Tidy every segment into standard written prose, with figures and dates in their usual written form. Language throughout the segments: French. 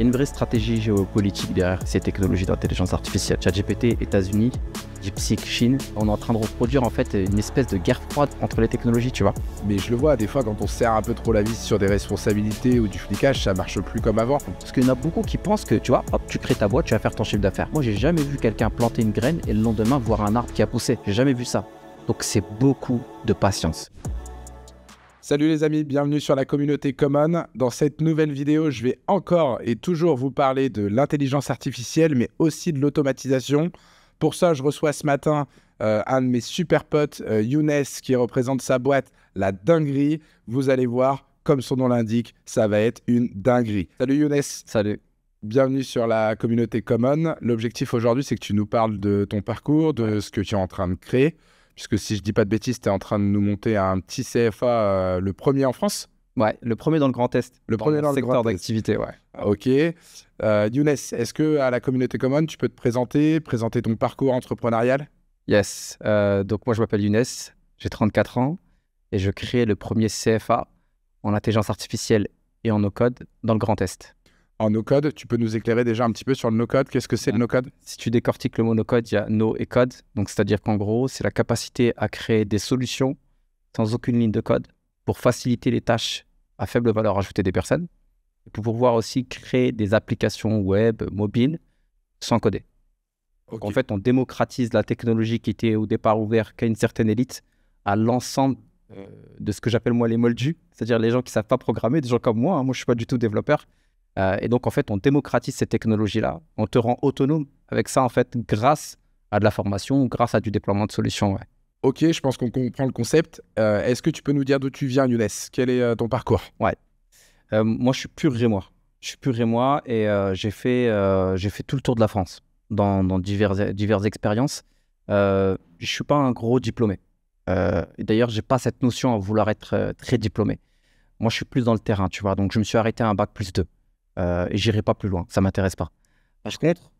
Il y a une vraie stratégie géopolitique derrière ces technologies d'intelligence artificielle. ChatGPT, États-Unis, DeepSeek, Chine. On est en train de reproduire en fait une espèce de guerre froide entre les technologies, tu vois. Mais je le vois, des fois, quand on serre un peu trop la vis sur des responsabilités ou du flicage, ça marche plus comme avant. Parce qu'il y en a beaucoup qui pensent que, tu vois, hop, tu crées ta boîte, tu vas faire ton chiffre d'affaires. Moi, j'ai jamais vu quelqu'un planter une graine et le lendemain voir un arbre qui a poussé. J'ai jamais vu ça. Donc, c'est beaucoup de patience. Salut les amis, bienvenue sur la communauté Common. Dans cette nouvelle vidéo, je vais encore et toujours vous parler de l'intelligence artificielle, mais aussi de l'automatisation. Pour ça, je reçois ce matin un de mes super potes, Younes, qui représente sa boîte La Dinguerie. Vous allez voir, comme son nom l'indique, ça va être une dinguerie. Salut Younes. Salut. Bienvenue sur la communauté Common. L'objectif aujourd'hui, c'est que tu nous parles de ton parcours, de ce que tu es en train de créer. Puisque si je dis pas de bêtises, tu es en train de nous monter un petit CFA, le premier en France. Ouais, le premier dans le Grand Est. Le premier dans le secteur Grand Est. d'activité, ouais. Ok. Younes, est-ce que à la communauté Common, tu peux te présenter ton parcours entrepreneurial? Yes. Donc moi, je m'appelle Younes, j'ai 34 ans et je crée le premier CFA en intelligence artificielle et en no-code dans le Grand Est. En no-code, tu peux nous éclairer déjà un petit peu sur le no-code? Qu'est-ce que c'est le no-code? Si tu décortiques le mot no-code, il y a no et code. Donc, c'est-à-dire qu'en gros, c'est la capacité à créer des solutions sans aucune ligne de code pour faciliter les tâches à faible valeur ajoutée des personnes et pour pouvoir aussi créer des applications web, mobiles, sans coder. Okay. Donc, en fait, on démocratise la technologie qui était au départ ouverte qu'à une certaine élite, à l'ensemble de ce que j'appelle moi les moldus, c'est-à-dire les gens qui ne savent pas programmer, des gens comme moi. Moi, je ne suis pas du tout développeur. Et donc, en fait, on démocratise cette technologie-là. On te rend autonome avec ça, en fait, grâce à de la formation, grâce à du déploiement de solutions. Ouais. Ok, je pense qu'on comprend le concept. Est-ce que tu peux nous dire d'où tu viens, Younes? Quel est ton parcours? Ouais. Moi, je suis pur rémois. Je suis pur rémois et j'ai fait tout le tour de la France dans diverses expériences. Je ne suis pas un gros diplômé. D'ailleurs, je n'ai pas cette notion à vouloir être très diplômé. Moi, je suis plus dans le terrain, tu vois. Donc, je me suis arrêté à un bac+2. Et j'irai pas plus loin, ça m'intéresse pas. Par contre,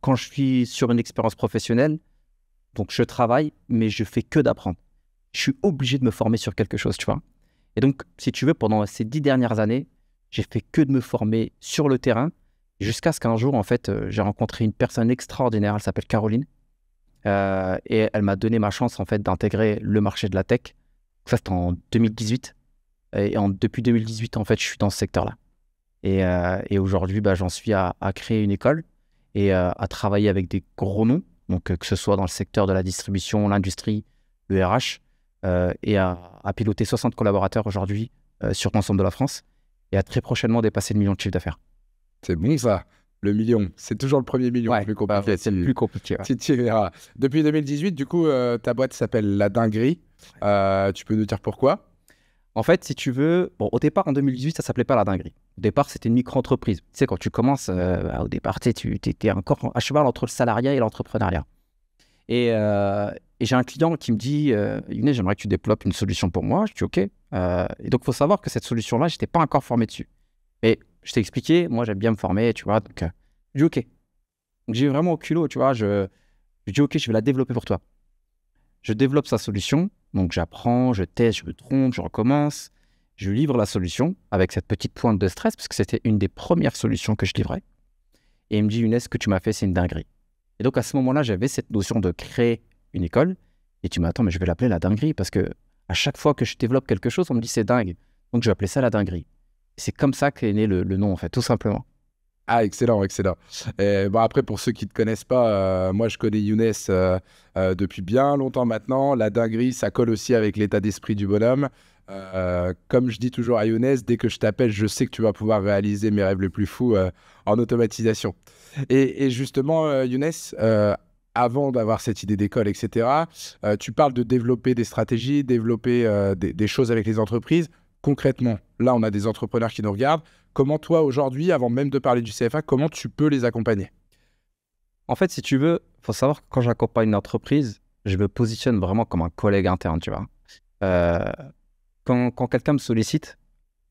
quand je suis sur une expérience professionnelle, donc je travaille, mais je fais que d'apprendre. Je suis obligé de me former sur quelque chose, tu vois. Et donc, si tu veux, pendant ces 10 dernières années, j'ai fait que de me former sur le terrain, jusqu'à ce qu'un jour, en fait, j'ai rencontré une personne extraordinaire, elle s'appelle Caroline, et elle m'a donné ma chance, en fait, d'intégrer le marché de la tech. Ça, c'était en 2018. Et depuis 2018, en fait, je suis dans ce secteur-là. Et aujourd'hui, j'en suis à créer une école et à travailler avec des gros noms, donc que ce soit dans le secteur de la distribution, l'industrie, le RH, et à piloter 60 collaborateurs aujourd'hui sur l'ensemble de la France et à très prochainement dépasser le million de chiffre d'affaires. C'est bon ça, le million. C'est toujours le premier million, ouais, plus compliqué. C'est le plus compliqué. Ouais. Tu verras. Depuis 2018, du coup, ta boîte s'appelle La Dinguerie. Tu peux nous dire pourquoi? En fait, si tu veux, au départ, en 2018, ça ne s'appelait pas La Dinguerie. Au départ, c'était une micro-entreprise. Tu sais, quand tu commences, au départ, tu étais encore à cheval entre le salariat et l'entrepreneuriat. Et j'ai un client qui me dit, Younes, j'aimerais que tu développes une solution pour moi. Je dis, OK. Et donc, il faut savoir que cette solution-là, je n'étais pas encore formé dessus. Et je t'ai expliqué, moi, j'aime bien me former, tu vois. Donc, je dis, OK. Donc, j'ai vraiment au culot, tu vois. Je dis, OK, je vais la développer pour toi. Je développe sa solution. Donc, j'apprends, je teste, je me trompe, je recommence. Je livre la solution avec cette petite pointe de stress parce que c'était une des premières solutions que je livrais. Et il me dit, Younes, ce que tu m'as fait, c'est une dinguerie. Et donc, à ce moment-là, j'avais cette notion de créer une école. Et tu m'attends, mais je vais l'appeler La Dinguerie parce que à chaque fois que je développe quelque chose, on me dit c'est dingue. Donc, je vais appeler ça La Dinguerie. Et c'est comme ça qu'est né le nom, en fait, tout simplement. Ah, excellent, excellent. Après, pour ceux qui ne te connaissent pas, moi, je connais Younes depuis bien longtemps maintenant. La dinguerie, ça colle aussi avec l'état d'esprit du bonhomme. Comme je dis toujours à Younes, dès que je t'appelle, je sais que tu vas pouvoir réaliser mes rêves les plus fous en automatisation. Et justement, Younes, avant d'avoir cette idée d'école, etc., tu parles de développer des stratégies, développer des choses avec les entreprises. Concrètement, là, on a des entrepreneurs qui nous regardent. Comment toi, aujourd'hui, avant même de parler du CFA, comment tu peux les accompagner? En fait, si tu veux, il faut savoir que quand j'accompagne une entreprise, je me positionne vraiment comme un collègue interne, tu vois. Quand quelqu'un me sollicite,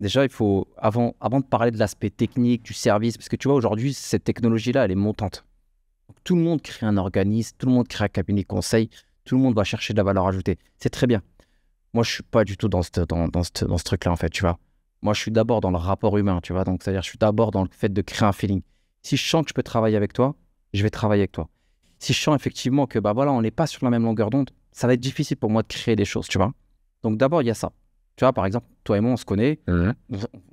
déjà, il faut, avant de parler de l'aspect technique, du service, parce que tu vois, aujourd'hui, cette technologie-là, elle est montante. Donc, tout le monde crée un organisme, tout le monde crée un cabinet de conseil, tout le monde va chercher de la valeur ajoutée. C'est très bien. Moi, je ne suis pas du tout dans ce truc-là, en fait, tu vois. Moi, je suis d'abord dans le rapport humain, tu vois. Donc, c'est-à-dire, je suis d'abord dans le fait de créer un feeling. Si je sens que je peux travailler avec toi, je vais travailler avec toi. Si je sens effectivement que, bah voilà, on n'est pas sur la même longueur d'onde, ça va être difficile pour moi de créer des choses, tu vois. Donc, d'abord, il y a ça. Tu vois, par exemple, toi et moi, on se connaît. On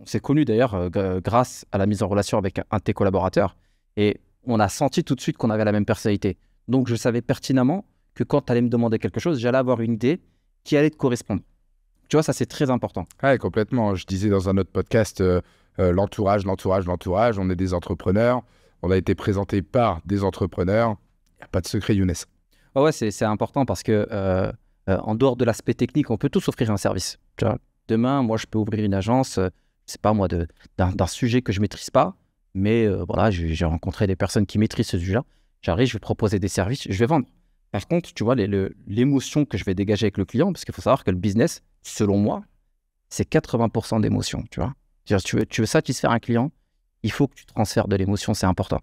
s'est connus d'ailleurs grâce à la mise en relation avec un de tes collaborateurs. Et on a senti tout de suite qu'on avait la même personnalité. Donc, je savais pertinemment que quand tu allais me demander quelque chose, j'allais avoir une idée qui allait te correspondre. Tu vois, ça, c'est très important. Ouais, complètement. Je disais dans un autre podcast, l'entourage. On est des entrepreneurs. On a été présenté par des entrepreneurs. Il n'y a pas de secret, Younes. Ouais, c'est important parce que en dehors de l'aspect technique, on peut tous offrir un service. Tu vois, demain, moi, je peux ouvrir une agence, c'est pas moi, d'un sujet que je maîtrise pas, mais voilà, j'ai rencontré des personnes qui maîtrisent ce sujet-là. J'arrive, je vais proposer des services, je vais vendre. Par contre, tu vois, l'émotion que je vais dégager avec le client, parce qu'il faut savoir que le business, selon moi, c'est 80% d'émotion, tu vois. C'est-à-dire, tu veux satisfaire un client, il faut que tu transfères de l'émotion, c'est important.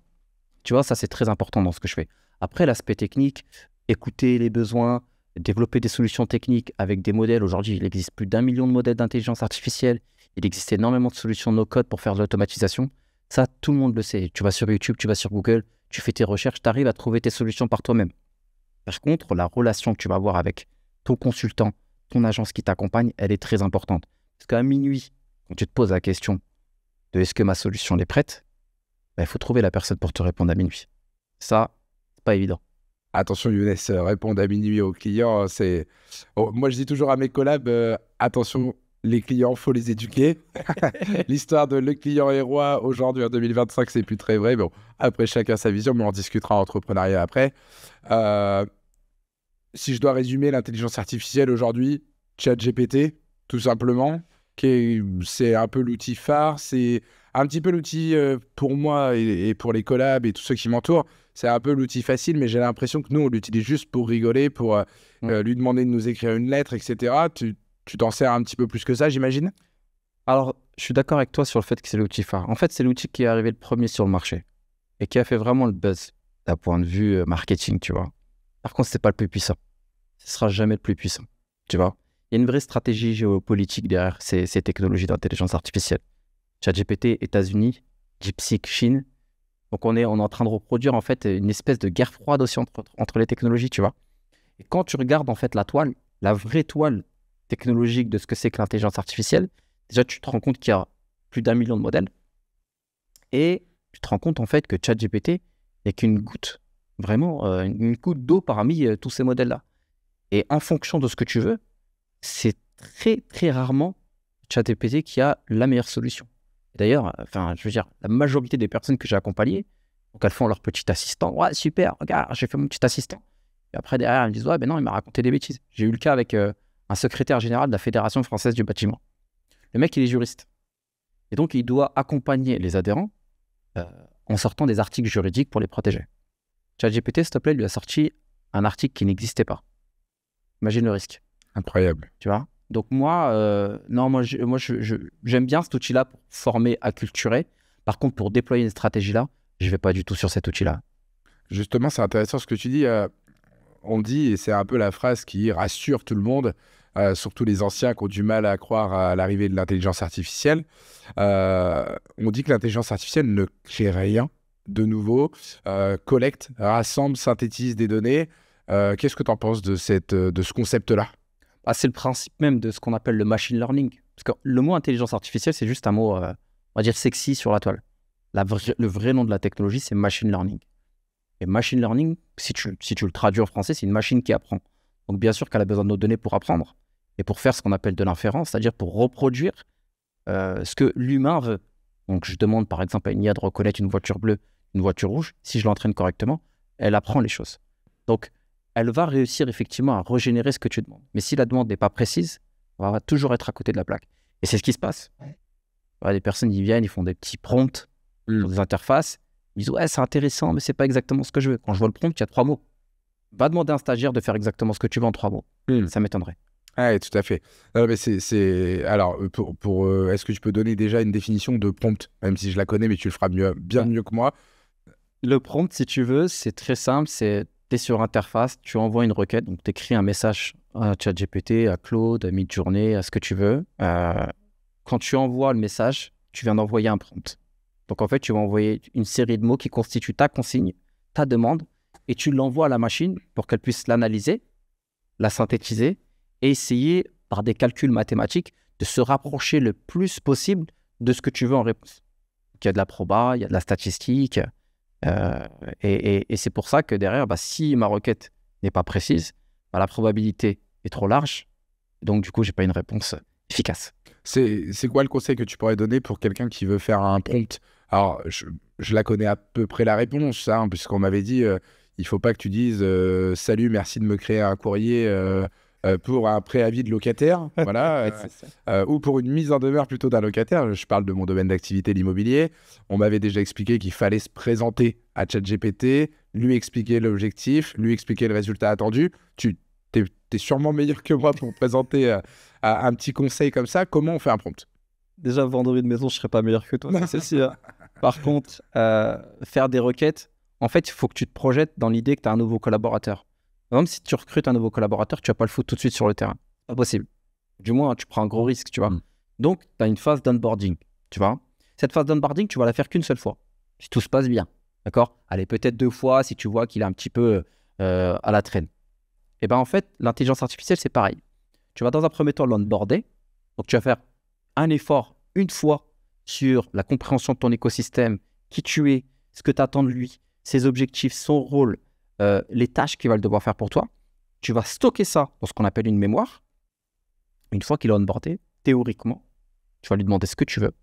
Tu vois, ça, c'est très important dans ce que je fais. Après, l'aspect technique, écouter les besoins, développer des solutions techniques avec des modèles. Aujourd'hui, il existe plus d'1 million de modèles d'intelligence artificielle. Il existe énormément de solutions no-code pour faire de l'automatisation. Ça, tout le monde le sait. Tu vas sur YouTube, tu vas sur Google, tu fais tes recherches, tu arrives à trouver tes solutions par toi-même. Par contre, la relation que tu vas avoir avec ton consultant, ton agence qui t'accompagne, elle est très importante. Parce qu'à minuit, quand tu te poses la question de est-ce que ma solution est prête, il faut trouver la personne pour te répondre à minuit. Ça, c'est pas évident. Attention, Younes, répondre à minuit aux clients, c'est... Oh, moi, je dis toujours à mes collabs, attention, les clients, faut les éduquer. L'histoire de le client est roi, aujourd'hui, en 2025, c'est plus très vrai. Bon, après, chacun sa vision, mais on discutera en entrepreneuriat après. Euh, Si je dois résumer l'intelligence artificielle aujourd'hui, ChatGPT, tout simplement, c'est un peu l'outil phare, c'est un petit peu l'outil pour moi et pour les collabs et tous ceux qui m'entourent. C'est un peu l'outil facile, mais j'ai l'impression que nous, on l'utilise juste pour rigoler, pour lui demander de nous écrire une lettre, etc. Tu t'en sers un petit peu plus que ça, j'imagine? Alors, je suis d'accord avec toi sur le fait que c'est l'outil phare. En fait, c'est l'outil qui est arrivé le premier sur le marché et qui a fait vraiment le buzz d'un point de vue marketing, tu vois. Par contre, c'est pas le plus puissant. Ce sera jamais le plus puissant, tu vois. Il y a une vraie stratégie géopolitique derrière ces technologies d'intelligence artificielle. ChatGPT, États-Unis, DeepSeek, Chine. Donc, on est en train de reproduire en fait une espèce de guerre froide aussi entre les technologies, tu vois. Et quand tu regardes en fait la toile, la vraie toile technologique de ce que c'est que l'intelligence artificielle, déjà tu te rends compte qu'il y a plus d'1 million de modèles et tu te rends compte en fait que ChatGPT n'est qu'une goutte, vraiment une goutte d'eau parmi tous ces modèles-là. Et en fonction de ce que tu veux, c'est très très rarement ChatGPT qui a la meilleure solution. Et d'ailleurs, enfin, je veux dire, la majorité des personnes que j'ai accompagnées, donc elles font leur petit assistant. Ouais, super, regarde, j'ai fait mon petit assistant. Et après, derrière, elles me disent, ouais, ben non, il m'a raconté des bêtises. J'ai eu le cas avec un secrétaire général de la Fédération française du bâtiment. Le mec, il est juriste. Et donc, il doit accompagner les adhérents en sortant des articles juridiques pour les protéger. ChatGPT, s'il te plaît, lui a sorti un article qui n'existait pas. Imagine le risque. Incroyable. Tu vois? Donc moi, non, j'aime bien cet outil-là pour former, acculturer. Par contre, pour déployer une stratégie-là, je ne vais pas du tout sur cet outil-là. Justement, c'est intéressant ce que tu dis. On dit, et c'est un peu la phrase qui rassure tout le monde, surtout les anciens qui ont du mal à croire à l'arrivée de l'intelligence artificielle. On dit que l'intelligence artificielle ne crée rien de nouveau, collecte, rassemble, synthétise des données. Qu'est-ce que tu en penses de ce concept-là? Ah, c'est le principe même de ce qu'on appelle le machine learning. Parce que le mot intelligence artificielle, c'est juste un mot, on va dire, sexy sur la toile. Le vrai nom de la technologie, c'est machine learning. Et machine learning, si tu le traduis en français, c'est une machine qui apprend. Donc bien sûr qu'elle a besoin de nos données pour apprendre et pour faire ce qu'on appelle de l'inférence, c'est-à-dire pour reproduire ce que l'humain veut. Donc je demande par exemple à une IA de reconnaître une voiture bleue, une voiture rouge. Si je l'entraîne correctement, elle apprend les choses. Donc elle va réussir effectivement à régénérer ce que tu demandes. Mais si la demande n'est pas précise, on va toujours être à côté de la plaque. Et c'est ce qui se passe. Voilà, des personnes, ils viennent, ils font des petits prompts, des interfaces. Ils disent, ouais, c'est intéressant, mais c'est pas exactement ce que je veux. Quand je vois le prompt, il y a 3 mots. Va demander à un stagiaire de faire exactement ce que tu veux en 3 mots. Ça m'étonnerait. Ah, tout à fait. Non, mais Alors, est-ce que tu peux donner déjà une définition de prompt, même si je la connais, mais tu le feras bien mieux que moi. Le prompt, si tu veux, c'est très simple. Tu es sur interface, tu envoies une requête, donc tu écris un message à ChatGPT, à Claude, à Midjourney, à ce que tu veux. quand tu envoies le message, tu viens d'envoyer un prompt. Donc, en fait, tu vas envoyer une série de mots qui constituent ta consigne, ta demande, et tu l'envoies à la machine pour qu'elle puisse l'analyser, la synthétiser et essayer, par des calculs mathématiques, de se rapprocher le plus possible de ce que tu veux en réponse. Donc, il y a de la proba, il y a de la statistique, et c'est pour ça que derrière, si ma requête n'est pas précise, la probabilité est trop large, donc du coup, j'ai pas une réponse efficace. C'est quoi le conseil que tu pourrais donner pour quelqu'un qui veut faire un prompt? Alors, je la connais à peu près la réponse, hein, puisqu'on m'avait dit il faut pas que tu dises salut, merci de me créer un courrier pour un préavis de locataire, voilà, ou pour une mise en demeure plutôt d'un locataire. Je parle de mon domaine d'activité, l'immobilier. On m'avait déjà expliqué qu'il fallait se présenter à ChatGPT, lui expliquer l'objectif, lui expliquer le résultat attendu. Tu es sûrement meilleur que moi pour présenter un petit conseil comme ça. Comment on fait un prompt? Déjà, vendre une maison, je serais pas meilleur que toi, ça, c'est sûr. Par contre, faire des requêtes, en fait, il faut que tu te projettes dans l'idée que tu as un nouveau collaborateur. Même si tu recrutes un nouveau collaborateur, tu vas pas le foutre tout de suite sur le terrain. Pas possible. Du moins, tu prends un gros risque, tu vois. Donc, tu as une phase d'onboarding, tu vois. Cette phase d'onboarding, tu vas la faire qu'une seule fois, si tout se passe bien, d'accord? Allez, peut-être 2 fois si tu vois qu'il est un petit peu à la traîne. Et bien, en fait, l'intelligence artificielle, c'est pareil. Tu vas dans un premier temps l'onboarder. Donc, tu vas faire un effort une fois sur la compréhension de ton écosystème, qui tu es, ce que tu attends de lui, ses objectifs, son rôle, les tâches qu'il va devoir faire pour toi. Tu vas stocker ça dans ce qu'on appelle une mémoire. Une fois qu'il est onboardé, théoriquement, tu vas lui demander ce que tu veux.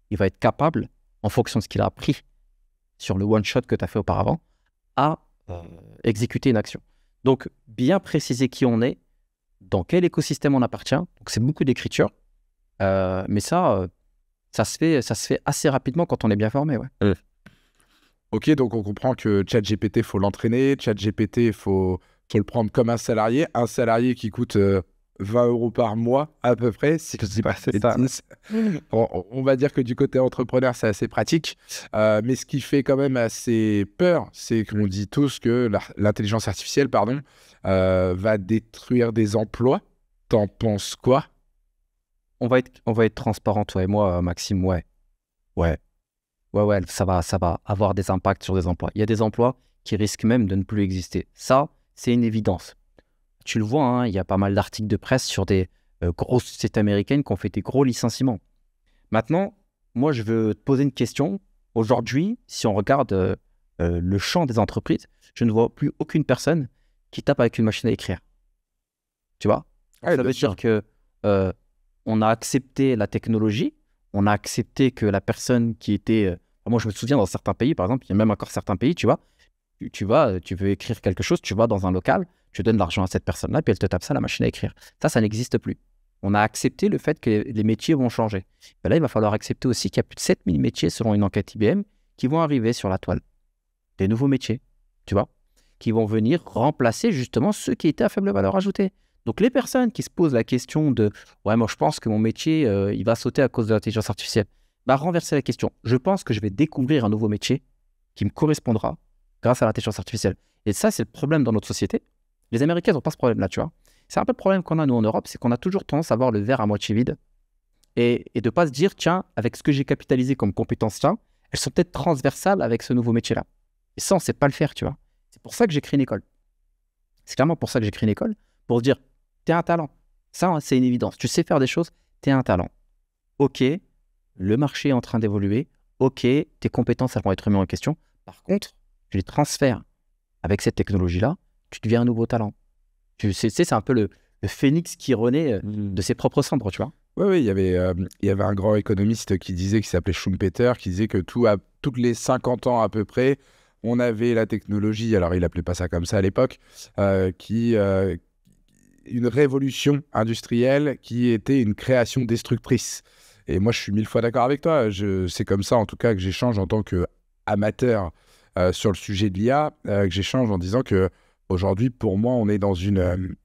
Il va être capable, en fonction de ce qu'il a appris sur le one-shot que tu as fait auparavant, à exécuter une action. Donc, bien préciser qui on est, dans quel écosystème on appartient. Donc, c'est beaucoup d'écriture. Mais ça se fait assez rapidement quand on est bien formé. Ouais. Ok, donc on comprend que ChatGPT, il faut l'entraîner. ChatGPT, il faut le prendre comme un salarié. Un salarié qui coûte 20 € par mois à peu près. Si je dis pas c'est ça. On va dire que du côté entrepreneur, c'est assez pratique. Mais ce qui fait quand même assez peur, c'est qu'on dit tous que l'intelligence artificielle va détruire des emplois. T'en penses quoi? On va être transparent, toi et moi, Maxime. Ouais, ça va avoir des impacts sur des emplois. Il y a des emplois qui risquent même de ne plus exister. Ça, c'est une évidence. Tu le vois, hein, il y a pas mal d'articles de presse sur des grosses sociétés américaines qui ont fait des gros licenciements. Maintenant, moi, je veux te poser une question. Aujourd'hui, si on regarde le champ des entreprises, je ne vois plus aucune personne qui tape avec une machine à écrire. Tu vois? Ça veut dire que on a accepté la technologie, on a accepté que la personne qui était... moi, je me souviens, dans certains pays, par exemple, il y a même encore certains pays, tu vois, tu veux écrire quelque chose, tu vas dans un local, tu donnes l'argent à cette personne-là, puis elle te tape ça, la machine à écrire. Ça n'existe plus. On a accepté le fait que les métiers vont changer. Et là, il va falloir accepter aussi qu'il y a plus de 7000 métiers, selon une enquête IBM, qui vont arriver sur la toile. Des nouveaux métiers, tu vois, qui vont venir remplacer justement ceux qui étaient à faible valeur ajoutée. Donc, les personnes qui se posent la question de « Ouais, moi, je pense que mon métier, il va sauter à cause de l'intelligence artificielle. » renverser la question. Je pense que je vais découvrir un nouveau métier qui me correspondra grâce à l'intelligence artificielle. Et ça, c'est le problème dans notre société. Les Américains n'ont pas ce problème-là, tu vois. C'est un peu le problème qu'on a, nous, en Europe, c'est qu'on a toujours tendance à voir le verre à moitié vide et de ne pas se dire « Tiens, avec ce que j'ai capitalisé comme compétences-là, elles sont peut-être transversales avec ce nouveau métier-là. » Et ça, on ne sait pas le faire, tu vois. C'est pour ça que j'ai créé une école. C'est clairement pour ça que j'ai créé une école, pour se dire « T'es un talent. » Ça, c'est une évidence. Tu sais faire des choses, t'es un talent. Ok, le marché est en train d'évoluer. Ok, tes compétences, elles vont être remises en question. Par contre, tu les transfères avec cette technologie-là, tu deviens un nouveau talent. Tu sais, c'est un peu le phénix qui renaît de ses propres cendres, tu vois. Oui, il y avait un grand économiste qui s'appelait Schumpeter, qui disait que toutes les 50 ans à peu près, on avait la technologie, alors il n'appelait pas ça comme ça à l'époque, une révolution industrielle qui était une création destructrice. Et moi, je suis 1000 fois d'accord avec toi. C'est comme ça, en tout cas, que j'échange en tant qu'amateur sur le sujet de l'IA, que j'échange en disant que aujourd'hui, pour moi, on est dans une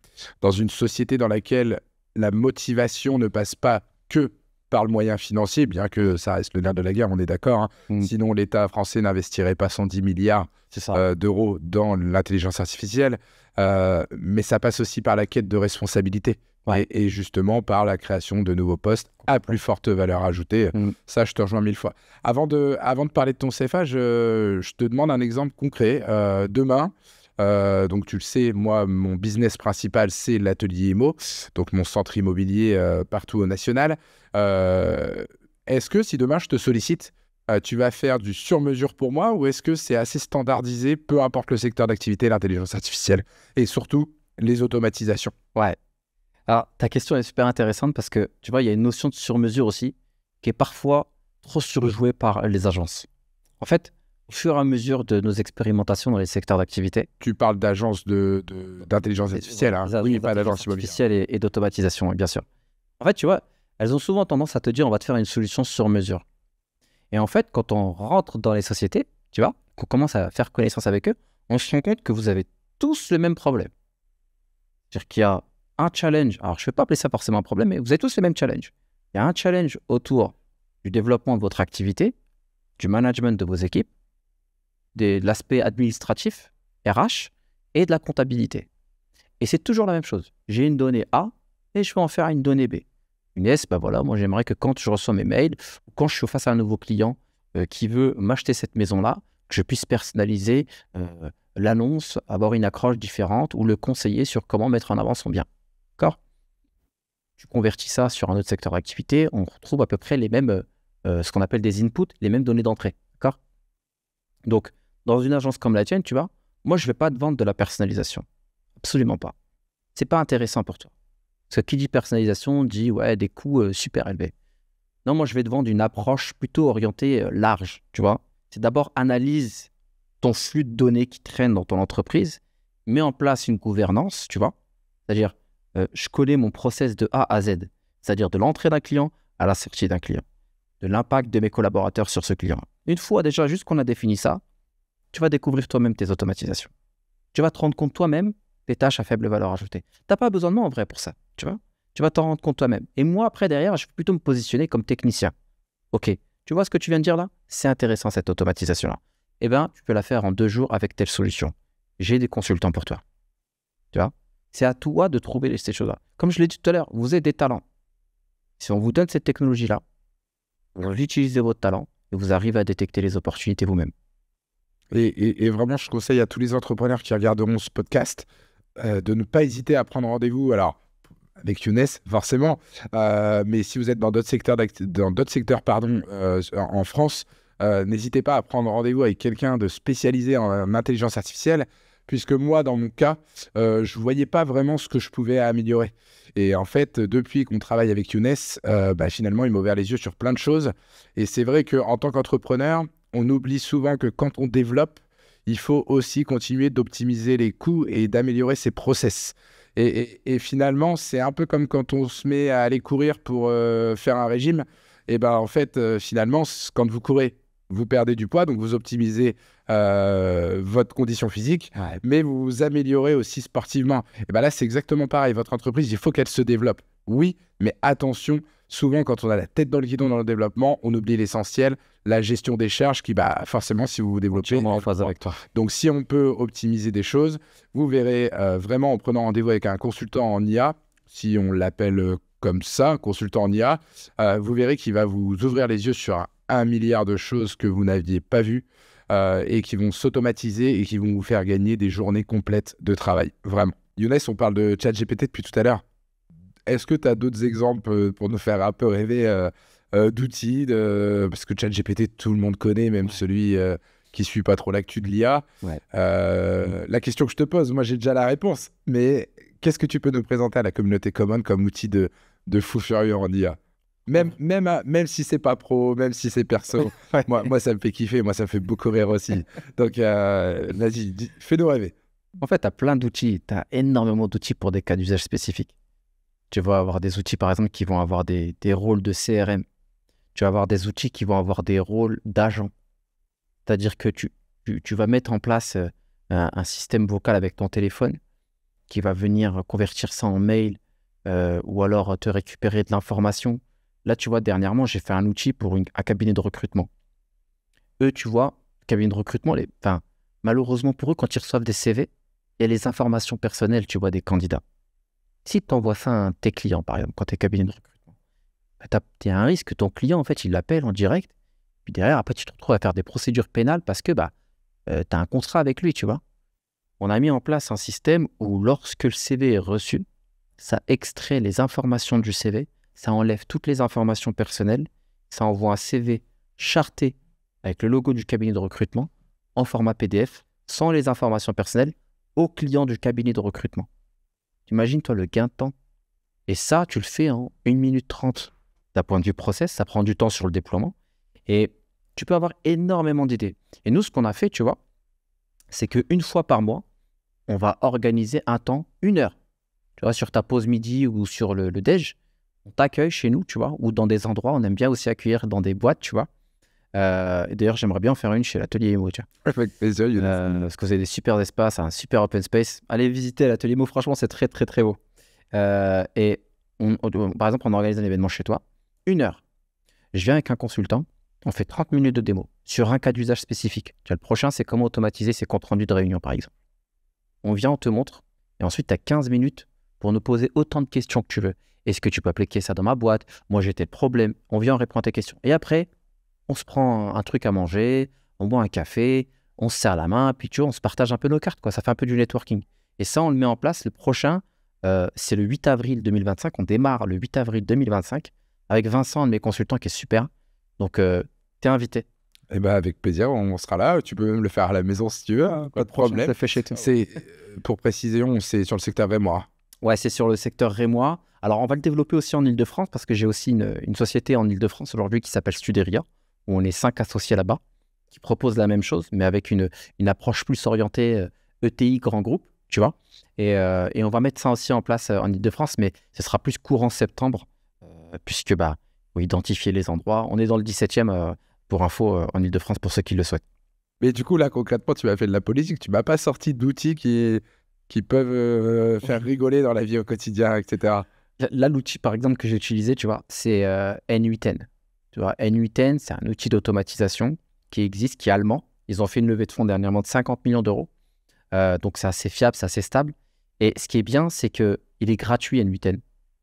société dans laquelle la motivation ne passe pas que par le moyen financier, bien que ça reste le nerf de la guerre, on est d'accord. Hein. Sinon, l'État français n'investirait pas 110 milliards d'euros dans l'intelligence artificielle. Mais ça passe aussi par la quête de responsabilité. Ouais. Et justement par la création de nouveaux postes à plus forte valeur ajoutée. Ça, je te rejoins 1000 fois. Avant de parler de ton CFA, je te demande un exemple concret. Demain, donc tu le sais, moi, mon business principal, c'est l'atelier IMO, donc mon centre immobilier partout au national. Est-ce que si demain je te sollicite, tu vas faire du sur-mesure pour moi ou est-ce que c'est assez standardisé, peu importe le secteur d'activité, l'intelligence artificielle et surtout les automatisations? Ouais. Alors, ta question est super intéressante parce que, tu vois, il y a une notion de sur-mesure aussi qui est parfois trop surjouée par les agences. En fait, au fur et à mesure de nos expérimentations dans les secteurs d'activité, Tu parles d'agence d'intelligence artificielle, hein? Oui, pas d'agence immobilière. artificielle et d'automatisation, oui, bien sûr. En fait, tu vois, elles ont souvent tendance à te dire on va te faire une solution sur mesure. Et en fait, quand on rentre dans les sociétés, tu vois, qu'on commence à faire connaissance avec eux, on se rend compte que vous avez tous le même problème. C'est-à-dire qu'il y a un challenge, alors je ne vais pas appeler ça forcément un problème, mais vous avez tous les mêmes challenges. Il y a un challenge autour du développement de votre activité, du management de vos équipes, de l'aspect administratif, RH, et de la comptabilité. Et c'est toujours la même chose. J'ai une donnée A et je vais en faire une donnée B. Une S, ben voilà, moi j'aimerais que quand je reçois mes mails, ou quand je suis face à un nouveau client qui veut m'acheter cette maison-là, que je puisse personnaliser l'annonce, avoir une accroche différente ou le conseiller sur comment mettre en avant son bien. D'accord? Tu convertis ça sur un autre secteur d'activité, on retrouve à peu près les mêmes, ce qu'on appelle des inputs, les mêmes données d'entrée. D'accord? Donc, dans une agence comme la tienne, tu vois, moi je ne vais pas te vendre de la personnalisation. Absolument pas. C'est pas intéressant pour toi. Parce que qui dit personnalisation dit ouais, des coûts super élevés. Non, moi je vais te vendre une approche plutôt orientée large, tu vois. C'est d'abord analyse ton flux de données qui traîne dans ton entreprise, mets en place une gouvernance, tu vois. C'est-à-dire, je connais mon process de A à Z, c'est-à-dire de l'entrée d'un client à la sortie d'un client, de l'impact de mes collaborateurs sur ce client. Une fois déjà juste qu'on a défini ça, tu vas découvrir toi-même tes automatisations. Tu vas te rendre compte toi-même des tâches à faible valeur ajoutée. Tu n'as pas besoin de moi en vrai pour ça, tu vois. Tu vas t'en rendre compte toi-même. Et moi, après, derrière, je vais plutôt me positionner comme technicien. Ok, tu vois ce que tu viens de dire là? C'est intéressant cette automatisation-là. Eh bien, tu peux la faire en 2 jours avec telle solution. J'ai des consultants pour toi. Tu vois? C'est à toi de trouver ces choses-là. Comme je l'ai dit tout à l'heure, vous avez des talents. Si on vous donne cette technologie-là, vous utilisez votre talent et vous arrivez à détecter les opportunités vous-même. Et vraiment, je conseille à tous les entrepreneurs qui regarderont ce podcast de ne pas hésiter à prendre rendez-vous. Alors, avec Younes, forcément, mais si vous êtes dans d'autres secteurs, en France, n'hésitez pas à prendre rendez-vous avec quelqu'un de spécialisé en intelligence artificielle, puisque moi, dans mon cas, je ne voyais pas vraiment ce que je pouvais améliorer. Et en fait, depuis qu'on travaille avec Younes, finalement, il m'a ouvert les yeux sur plein de choses. Et c'est vrai qu'en tant qu'entrepreneur, on oublie souvent que quand on développe, il faut aussi continuer d'optimiser les coûts et d'améliorer ses process. Et finalement, c'est un peu comme quand on se met à aller courir pour faire un régime. Et ben en fait, finalement, quand vous courez, vous perdez du poids, donc vous optimisez votre condition physique, mais vous vous améliorez aussi sportivement. Et ben là, c'est exactement pareil. Votre entreprise, il faut qu'elle se développe. Oui, mais attention, souvent, quand on a la tête dans le guidon dans le développement, on oublie l'essentiel, la gestion des charges qui, forcément, si vous vous développez... En phase avec toi. Donc, si on peut optimiser des choses, vous verrez vraiment en prenant rendez-vous avec un consultant en IA, si on l'appelle comme ça, consultant en IA, vous verrez qu'il va vous ouvrir les yeux sur un milliard de choses que vous n'aviez pas vues et qui vont s'automatiser et qui vont vous faire gagner des journées complètes de travail. Vraiment. Younes, on parle de ChatGPT depuis tout à l'heure. Est-ce que tu as d'autres exemples pour nous faire un peu rêver d'outils parce que ChatGPT, tout le monde connaît, même celui qui ne suit pas trop l'actu de l'IA. La question que je te pose, moi j'ai déjà la réponse, mais qu'est-ce que tu peux nous présenter à la communauté common comme outil de fou furieux en IA? Même si c'est pas pro, même si c'est perso, moi ça me fait kiffer, moi ça me fait beaucoup rire aussi. Donc vas-y, fais-nous rêver. En fait, tu as plein d'outils, tu as énormément d'outils pour des cas d'usage spécifiques. Tu vas avoir des outils, par exemple, qui vont avoir des rôles de CRM. Tu vas avoir des outils qui vont avoir des rôles d'agent. C'est-à-dire que tu vas mettre en place un système vocal avec ton téléphone qui va venir convertir ça en mail ou alors te récupérer de l'information. Là, tu vois, dernièrement, j'ai fait un outil pour un cabinet de recrutement. Eux, tu vois, cabinet de recrutement, malheureusement pour eux, quand ils reçoivent des CV, il y a les informations personnelles, tu vois, des candidats. Si tu envoies ça à un de tes clients, par exemple, quand tu es cabinet de recrutement, tu as un risque que ton client, en fait, il l'appelle en direct, puis derrière, après, tu te retrouves à faire des procédures pénales parce que tu as un contrat avec lui, tu vois. On a mis en place un système où lorsque le CV est reçu, ça extrait les informations du CV, ça enlève toutes les informations personnelles, ça envoie un CV charté avec le logo du cabinet de recrutement en format PDF, sans les informations personnelles, au client du cabinet de recrutement. T'imagines, toi, le gain de temps. Et ça, tu le fais en 1 minute 30. D'un point de vue process, ça prend du temps sur le déploiement. Et tu peux avoir énormément d'idées. Et nous, ce qu'on a fait, tu vois, c'est qu'une fois par mois, on va organiser un temps, 1 heure. Tu vois, sur ta pause midi ou sur le déj, on t'accueille chez nous, tu vois, ou dans des endroits, on aime bien aussi accueillir dans des boîtes, tu vois. Et d'ailleurs, j'aimerais bien en faire une chez l'Atelier Imo, tu vois. Avec plaisir, Younes. Parce que vous avez des super espaces, un super open space. Allez visiter l'Atelier Imo, franchement, c'est très, très, très beau. Et par exemple, on organise un événement chez toi, 1 heure. Je viens avec un consultant, on fait 30 minutes de démo sur un cas d'usage spécifique. Tu vois, le prochain, c'est comment automatiser ses comptes rendus de réunion, par exemple. On vient, on te montre, et ensuite, tu as 15 minutes pour nous poser autant de questions que tu veux. Est-ce que tu peux appliquer ça dans ma boîte? Moi, j'ai tel problème. On vient, on répond à tes questions. Et après, on se prend un truc à manger, on boit un café, on se serre la main, puis tu vois, on se partage un peu nos cartes, quoi. Ça fait un peu du networking. Et ça, on le met en place. Le prochain, c'est le 8 avril 2025. On démarre le 8 avril 2025 avec Vincent, un de mes consultants qui est super. Donc, t'es invité. Eh ben, avec plaisir, on sera là. Tu peux même le faire à la maison si tu veux, hein, pas de problème. Ça fait chez toi. C'est, pour précision, c'est sur le secteur rémois. Ouais, c'est sur le secteur rémois. Alors, on va le développer aussi en Ile-de-France parce que j'ai aussi une société en Ile-de-France aujourd'hui qui s'appelle Studeria, où on est 5 associés là-bas, qui proposent la même chose, mais avec une approche plus orientée ETI grand groupe, tu vois. Et on va mettre ça aussi en place en Ile-de-France, mais ce sera plus courant septembre, puisque faut identifier les endroits. On est dans le 17e, pour info, en Ile-de-France, pour ceux qui le souhaitent. Mais du coup, là, concrètement, tu m'as fait de la politique. Tu m'as pas sorti d'outils qui peuvent faire rigoler dans la vie au quotidien, etc. Là, l'outil, par exemple, que j'ai utilisé, tu vois, c'est N8N. Tu vois, N8N, c'est un outil d'automatisation qui existe, qui est allemand. Ils ont fait une levée de fonds dernièrement de 50 millions d'euros. Donc, c'est assez fiable, c'est assez stable. Et ce qui est bien, c'est qu'il est gratuit, N8N.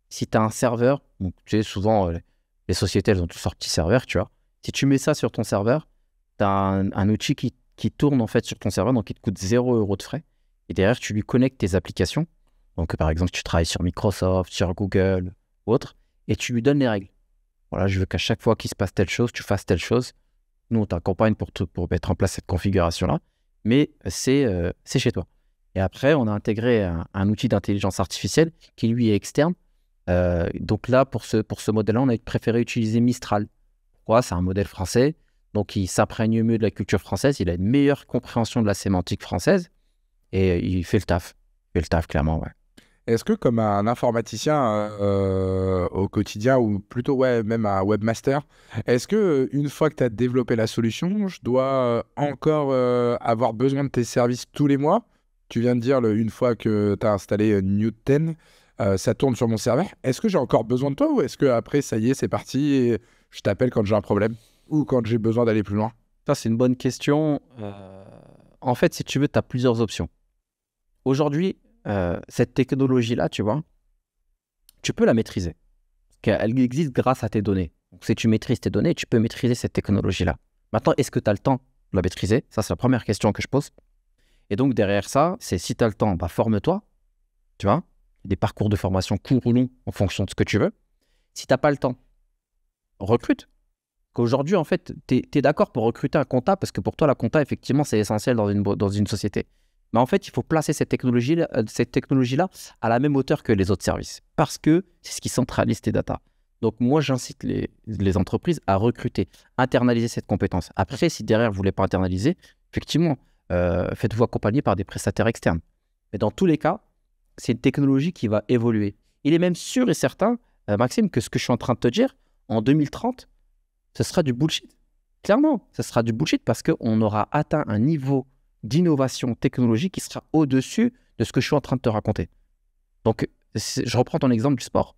Si tu as un serveur, donc, tu sais, souvent, les sociétés, elles ont tous leur petit serveur, tu vois. Si tu mets ça sur ton serveur, tu as un outil qui tourne, en fait, sur ton serveur, donc il te coûte 0 € de frais. Et derrière, tu lui connectes tes applications. Donc, par exemple, tu travailles sur Microsoft, sur Google ou autre, et tu lui donnes les règles. Voilà, je veux qu'à chaque fois qu'il se passe telle chose, tu fasses telle chose. Nous, on t'accompagne pour mettre en place cette configuration-là, mais c'est chez toi. Et après, on a intégré un outil d'intelligence artificielle qui, lui, est externe. Donc là, pour ce modèle-là, on a préféré utiliser Mistral. Pourquoi? C'est un modèle français, donc il s'imprègne mieux de la culture française, il a une meilleure compréhension de la sémantique française, et il fait le taf. Il fait le taf, clairement, ouais. Est-ce que comme un informaticien au quotidien, ou plutôt ouais, même un webmaster, est-ce que une fois que tu as développé la solution, je dois encore avoir besoin de tes services tous les mois? Tu viens de dire, une fois que tu as installé Newton, ça tourne sur mon serveur. Est-ce que j'ai encore besoin de toi, ou est-ce que après, ça y est, c'est parti et je t'appelle quand j'ai un problème ou quand j'ai besoin d'aller plus loin? Ça, c'est une bonne question. En fait, si tu veux, tu as plusieurs options. Aujourd'hui, cette technologie-là, tu vois, tu peux la maîtriser. Parce qu'elle existe grâce à tes données. Donc, si tu maîtrises tes données, tu peux maîtriser cette technologie-là. Maintenant, est-ce que tu as le temps de la maîtriser? Ça, c'est la première question que je pose. Et donc, derrière ça, c'est si tu as le temps, forme-toi. Tu vois, des parcours de formation courts ou longs en fonction de ce que tu veux. Si tu n'as pas le temps, recrute. Qu'aujourd'hui, en fait, tu es d'accord pour recruter un comptable parce que pour toi, la compta, effectivement, c'est essentiel dans une société. Mais en fait, il faut placer cette technologie-là à la même hauteur que les autres services parce que c'est ce qui centralise tes datas. Donc, moi, j'incite les entreprises à recruter, internaliser cette compétence. Après, si derrière, vous ne voulez pas internaliser, effectivement, faites-vous accompagner par des prestataires externes. Mais dans tous les cas, c'est une technologie qui va évoluer. Il est même sûr et certain, Maxime, que ce que je suis en train de te dire, en 2030, ce sera du bullshit. Clairement, ce sera du bullshit parce qu'on aura atteint un niveau d'innovation technologique qui sera au-dessus de ce que je suis en train de te raconter. Donc, je reprends ton exemple du sport.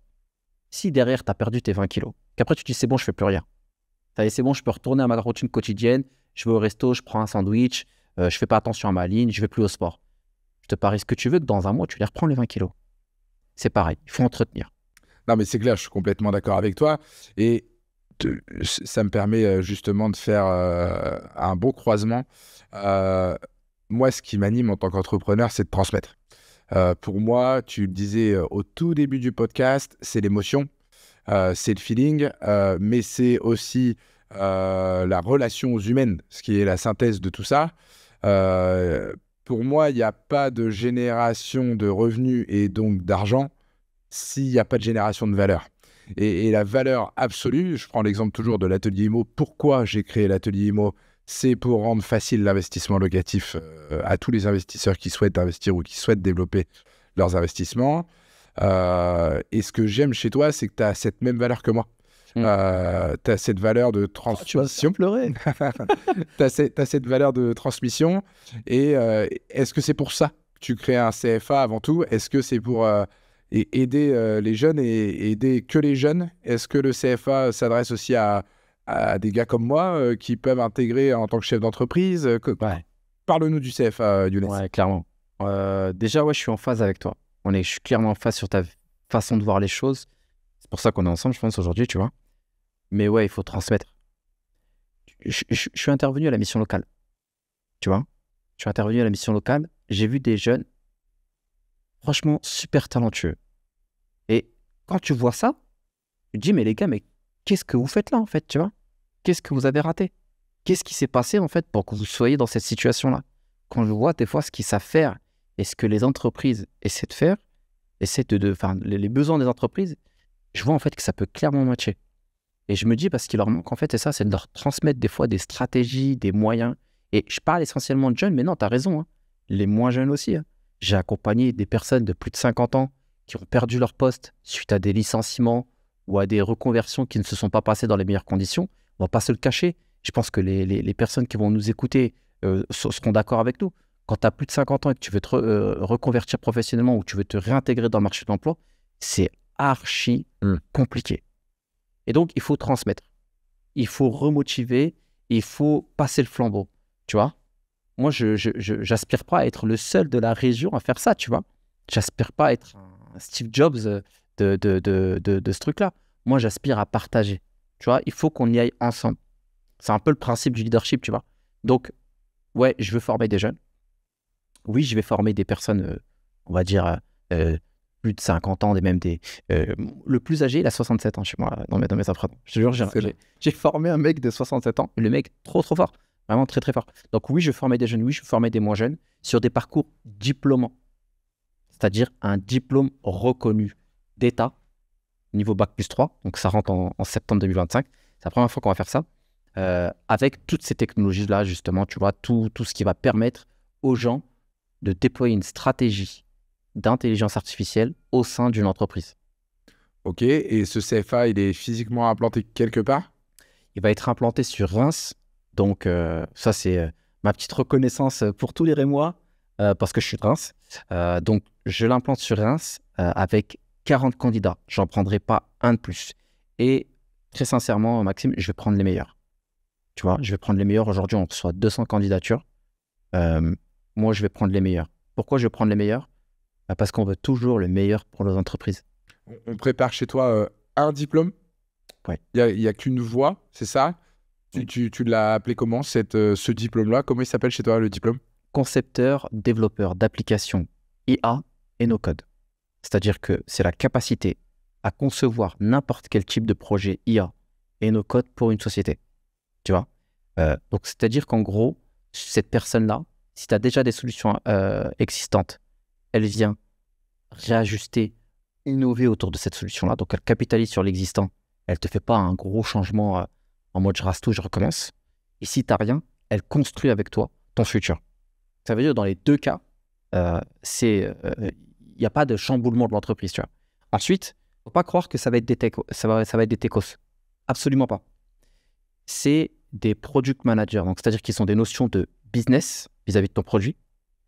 Si derrière, tu as perdu tes 20 kilos, qu'après tu te dis c'est bon, je fais plus rien. C'est bon, je peux retourner à ma routine quotidienne, je vais au resto, je prends un sandwich, je fais pas attention à ma ligne, je vais plus au sport. Je te parie ce que tu veux que dans un mois, tu les reprends les 20 kilos. c'est pareil, il faut entretenir. Non, mais c'est clair, je suis complètement d'accord avec toi. Et ça me permet justement de faire un bon croisement. Moi, ce qui m'anime en tant qu'entrepreneur, c'est de transmettre. Pour moi, tu le disais au tout début du podcast, c'est l'émotion, c'est le feeling, mais c'est aussi la relation aux humaines, ce qui est la synthèse de tout ça. Pour moi, il n'y a pas de génération de revenus et donc d'argent s'il n'y a pas de génération de valeur. Et la valeur absolue, je prends l'exemple toujours de l'atelier IMO. Pourquoi j'ai créé l'atelier IMO? C'est pour rendre facile l'investissement locatif à tous les investisseurs qui souhaitent investir ou qui souhaitent développer leurs investissements. Et ce que j'aime chez toi, c'est que tu as cette même valeur que moi. Tu as cette valeur de transmission. Tu vas pleurer. Tu as cette valeur de transmission. Et est-ce que c'est pour ça que tu crées un CFA avant tout? Est-ce que c'est pour aider les jeunes et aider que les jeunes? Est-ce que le CFA s'adresse aussi à des gars comme moi qui peuvent intégrer en tant que chef d'entreprise? Ouais. Parle-nous du CFA, Younes. Ouais, clairement. Déjà, ouais, je suis en phase avec toi. Je suis clairement en phase sur ta façon de voir les choses. C'est pour ça qu'on est ensemble, je pense, aujourd'hui, tu vois. Mais ouais, il faut transmettre. Je suis intervenu à la mission locale, tu vois. Je suis intervenu à la mission locale. J'ai vu des jeunes, franchement, super talentueux. Et quand tu vois ça, tu te dis, mais les gars, mais qu'est-ce que vous faites là, en fait, tu vois? Qu'est-ce que vous avez raté? Qu'est-ce qui s'est passé, en fait, pour que vous soyez dans cette situation-là? Quand je vois des fois ce qu'ils savent faire et ce que les entreprises essaient de faire, les besoins des entreprises, je vois en fait que ça peut clairement matcher. Et je me dis, parce qu'il leur manque, en fait, c'est de leur transmettre des fois des stratégies, des moyens. Et je parle essentiellement de jeunes, mais non, tu as raison, hein. Les moins jeunes aussi, hein. J'ai accompagné des personnes de plus de 50 ans qui ont perdu leur poste suite à des licenciements ou à des reconversions qui ne se sont pas passées dans les meilleures conditions. On ne va pas se le cacher. Je pense que les personnes qui vont nous écouter seront d'accord avec nous. Quand tu as plus de 50 ans et que tu veux te reconvertir professionnellement ou que tu veux te réintégrer dans le marché de l'emploi, c'est archi compliqué. Et donc, il faut transmettre. Il faut remotiver. Il faut passer le flambeau. Tu vois? Moi, je n'aspire pas à être le seul de la région à faire ça, tu vois? J'aspire pas à être un Steve Jobs de ce truc-là. Moi, j'aspire à partager. Tu vois? Il faut qu'on y aille ensemble. C'est un peu le principe du leadership, tu vois? Donc, ouais, je veux former des jeunes. Oui, je vais former des personnes, on va dire, plus de 50 ans, le plus âgé, il a 67 ans chez moi, dans mes apprenants. Je te jure, j'ai formé un mec de 67 ans. Le mec, trop fort. Vraiment très, très fort. Donc oui, je formais des jeunes, oui, je formais des moins jeunes sur des parcours diplômants. C'est-à-dire un diplôme reconnu d'État, niveau Bac+3. Donc ça rentre en septembre 2025. C'est la première fois qu'on va faire ça. Avec toutes ces technologies-là, justement, tu vois, tout ce qui va permettre aux gens de déployer une stratégie d'intelligence artificielle au sein d'une entreprise. Ok, et ce CFA, il est physiquement implanté quelque part? Il va être implanté sur Reims. Donc, ça, c'est ma petite reconnaissance pour tous les Rémois, parce que je suis de Reims. Donc, je l'implante sur Reims avec 40 candidats. J'en prendrai pas un de plus. Et très sincèrement, Maxime, je vais prendre les meilleurs. Tu vois, je vais prendre les meilleurs. Aujourd'hui, on reçoit 200 candidatures. Moi, je vais prendre les meilleurs. Pourquoi je vais prendre les meilleurs? Parce qu'on veut toujours le meilleur pour nos entreprises. On prépare chez toi un diplôme? Ouais. Il n'y a qu'une voie, c'est ça? Tu l'as appelé comment, ce diplôme-là? Comment il s'appelle chez toi, le diplôme? Concepteur, développeur d'applications IA et no-code. C'est-à-dire que c'est la capacité à concevoir n'importe quel type de projet IA et no-code pour une société. Tu vois? Donc, c'est-à-dire qu'en gros, cette personne-là, si tu as déjà des solutions existantes, elle vient réajuster, innover autour de cette solution-là. Donc, elle capitalise sur l'existant. Elle ne te fait pas un gros changement en mode je rase tout, je recommence. Et si tu n'as rien, elle construit avec toi ton futur. Ça veut dire dans les deux cas, il n'y a pas de chamboulement de l'entreprise. Tu vois. Ensuite, il ne faut pas croire que ça va être des techos. Absolument pas. C'est des product managers. Donc, c'est-à-dire qu'ils ont des notions de business vis-à-vis de ton produit.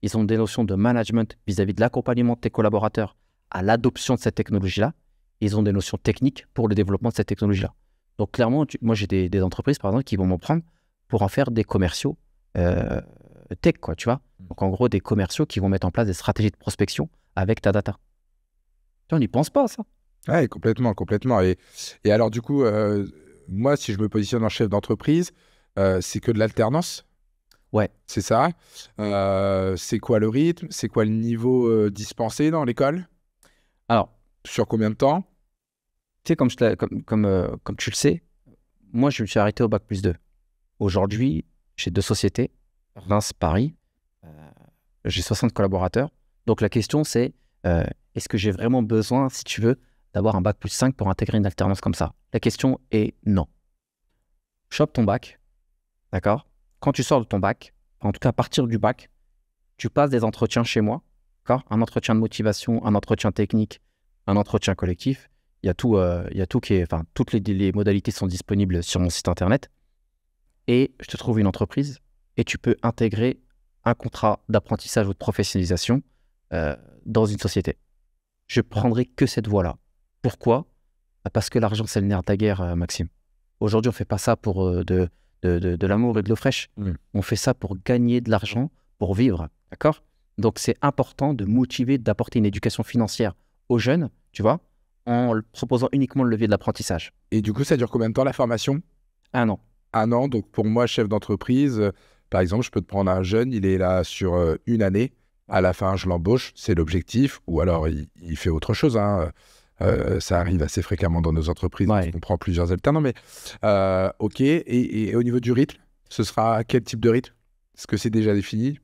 Ils ont des notions de management vis-à-vis de l'accompagnement de tes collaborateurs à l'adoption de cette technologie-là. Ils ont des notions techniques pour le développement de cette technologie-là. Donc, clairement, moi, j'ai des entreprises, par exemple, qui vont m'en prendre pour en faire des commerciaux tech, quoi, tu vois. Donc, en gros, des commerciaux qui vont mettre en place des stratégies de prospection avec ta data. On n'y pense pas, ça. Ouais, complètement, complètement. Et alors, du coup, moi, si je me positionne en chef d'entreprise, c'est que de l'alternance, Ouais. c'est ça. C'est quoi le rythme? C'est quoi le niveau dispensé dans l'école? Alors, Sur combien de temps? tu sais, comme tu le sais, moi, je me suis arrêté au bac+2. Aujourd'hui, j'ai 2 sociétés, Reims, Paris. Euh, j'ai 60 collaborateurs. Donc, la question, c'est est-ce que j'ai vraiment besoin, si tu veux, d'avoir un bac+5 pour intégrer une alternance comme ça? La question est non. Chope ton bac, d'accord? Quand tu sors de ton bac, en tout cas à partir du bac, tu passes des entretiens chez moi, d'accord? Un entretien de motivation, un entretien technique, un entretien collectif. Il y a tout qui est, enfin, toutes les modalités sont disponibles sur mon site internet. Et je te trouve une entreprise et tu peux intégrer un contrat d'apprentissage ou de professionnalisation dans une société. Je prendrai que cette voie-là. Pourquoi? Parce que l'argent, c'est le nerf de la guerre, Maxime. Aujourd'hui, on ne fait pas ça pour de l'amour et de l'eau fraîche. On fait ça pour gagner de l'argent, pour vivre. D'accord? Donc, c'est important de motiver, d'apporter une éducation financière aux jeunes, tu vois, en proposant uniquement le levier de l'apprentissage. Et du coup, ça dure combien de temps la formation? 1 an. 1 an. Donc, pour moi, chef d'entreprise, par exemple, je peux te prendre un jeune, il est là sur 1 année. À la fin, je l'embauche, c'est l'objectif. Ou alors, il fait autre chose, hein. Ça arrive assez fréquemment dans nos entreprises. Ouais. On prend plusieurs alternants. Mais OK. Et au niveau du rythme, ce sera quel type de rythme? Est-ce que c'est déjà défini?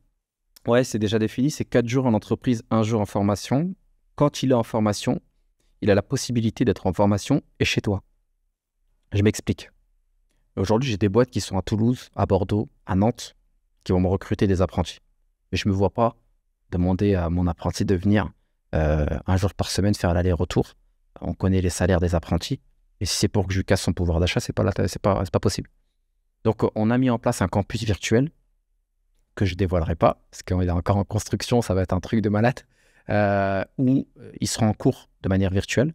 Ouais, c'est déjà défini. C'est 4 jours en entreprise, 1 jour en formation. Quand il est en formation, il a la possibilité d'être en formation et chez toi. Je m'explique. Aujourd'hui, j'ai des boîtes qui sont à Toulouse, à Bordeaux, à Nantes, qui vont me recruter des apprentis. Mais je ne me vois pas demander à mon apprenti de venir 1 jour par semaine faire l'aller-retour. On connaît les salaires des apprentis. Et si c'est pour que je lui casse son pouvoir d'achat, c'est pas possible. Donc, on a mis en place un campus virtuel que je ne dévoilerai pas, parce qu'il est encore en construction, ça va être un truc de malade, où il sera en cours de manière virtuelle.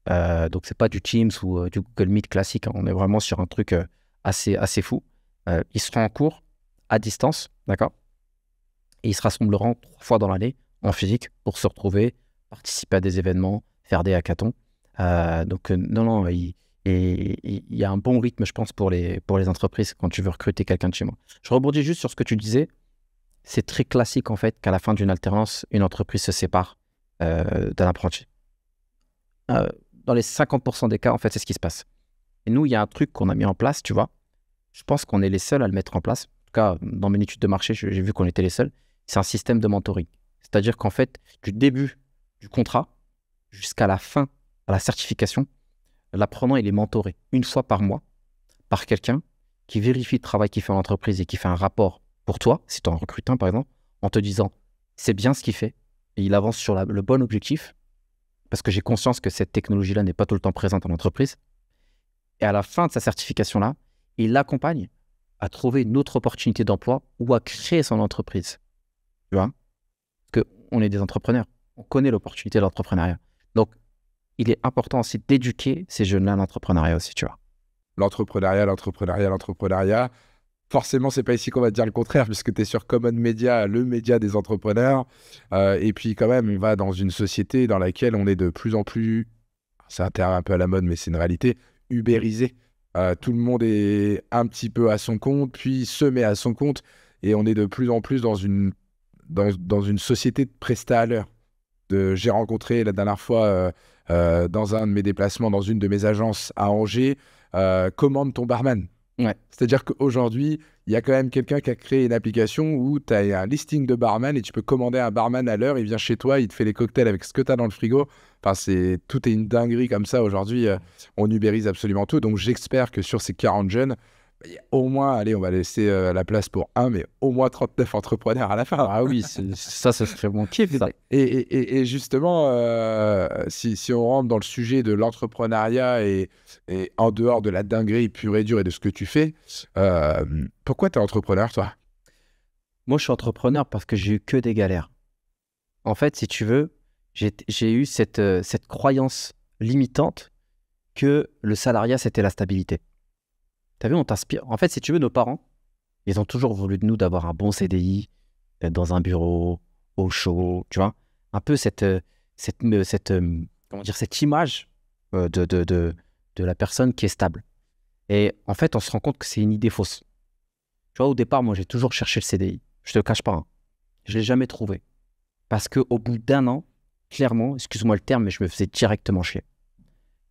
Donc, c'est pas du Teams ou du Google Meet classique, hein. On est vraiment sur un truc assez fou. Ils seront en cours à distance, d'accord? Et ils se rassembleront 3 fois dans l'année en physique pour se retrouver, participer à des événements, faire des hackathons. Non, il y a un bon rythme, je pense, pour les entreprises quand tu veux recruter quelqu'un de chez moi. Je rebondis juste sur ce que tu disais. C'est très classique, en fait, qu'à la fin d'une alternance, une entreprise se sépare d'un apprenti. Dans les 50% des cas, en fait, c'est ce qui se passe. Et nous, il y a un truc qu'on a mis en place, tu vois. Je pense qu'on est les seuls à le mettre en place. En tout cas, dans mes études de marché, j'ai vu qu'on était les seuls. C'est un système de mentoring. C'est-à-dire qu'en fait, du début du contrat jusqu'à la fin, à la certification, l'apprenant, il est mentoré 1 fois par mois par quelqu'un qui vérifie le travail qu'il fait en entreprise et qui fait un rapport pour toi, si tu es un recruteur par exemple, en te disant c'est bien ce qu'il fait et il avance sur le bon objectif parce que j'ai conscience que cette technologie-là n'est pas tout le temps présente en entreprise. Et à la fin de sa certification-là, il l'accompagne à trouver une autre opportunité d'emploi ou à créer son entreprise. Tu vois? Parce qu'on est des entrepreneurs. On connaît l'opportunité de l'entrepreneuriat. Donc, il est important aussi d'éduquer ces jeunes-là à l'entrepreneuriat aussi, tu vois. L'entrepreneuriat. Forcément, c'est pas ici qu'on va te dire le contraire, puisque tu es sur Common Media, le média des entrepreneurs. Et puis, quand même, on va dans une société dans laquelle on est de plus en plus, c'est un terme un peu à la mode, mais c'est une réalité, ubérisé. Tout le monde est un petit peu à son compte, puis se met à son compte. Et on est de plus en plus dans une société de prestat à l'heure. J'ai rencontré la dernière fois, dans un de mes déplacements, dans une de mes agences à Angers, commande ton barman. Ouais. C'est-à-dire qu'aujourd'hui, il y a quand même quelqu'un qui a créé une application où tu as un listing de barman et tu peux commander un barman à l'heure, il vient chez toi, il te fait les cocktails avec ce que tu as dans le frigo. Enfin, tout est une dinguerie comme ça aujourd'hui. On ubérise absolument tout. Donc, j'espère que sur ces 40 jeunes, il y a au moins, allez, on va laisser la place pour mais au moins 39 entrepreneurs à la fin. Ah oui, ça, ce serait mon kiff, ça. Et justement, si on rentre dans le sujet de l'entrepreneuriat et en dehors de la dinguerie pure et dure et de ce que tu fais, pourquoi tu es entrepreneur, toi? Moi, je suis entrepreneur parce que j'ai eu que des galères. En fait, si tu veux, j'ai eu cette croyance limitante que le salariat, c'était la stabilité. Tu as vu, on t'inspire. En fait, si tu veux, nos parents, ils ont toujours voulu de nous d'avoir un bon CDI, d'être dans un bureau, au chaud, tu vois. Un peu cette comment dire, cette image de la personne qui est stable. Et en fait, on se rend compte que c'est une idée fausse. Tu vois, au départ, moi, j'ai toujours cherché le CDI. Je te le cache pas, hein. Je ne l'ai jamais trouvé. Parce qu'au bout d'un an, clairement, excuse-moi le terme, mais je me faisais directement chier.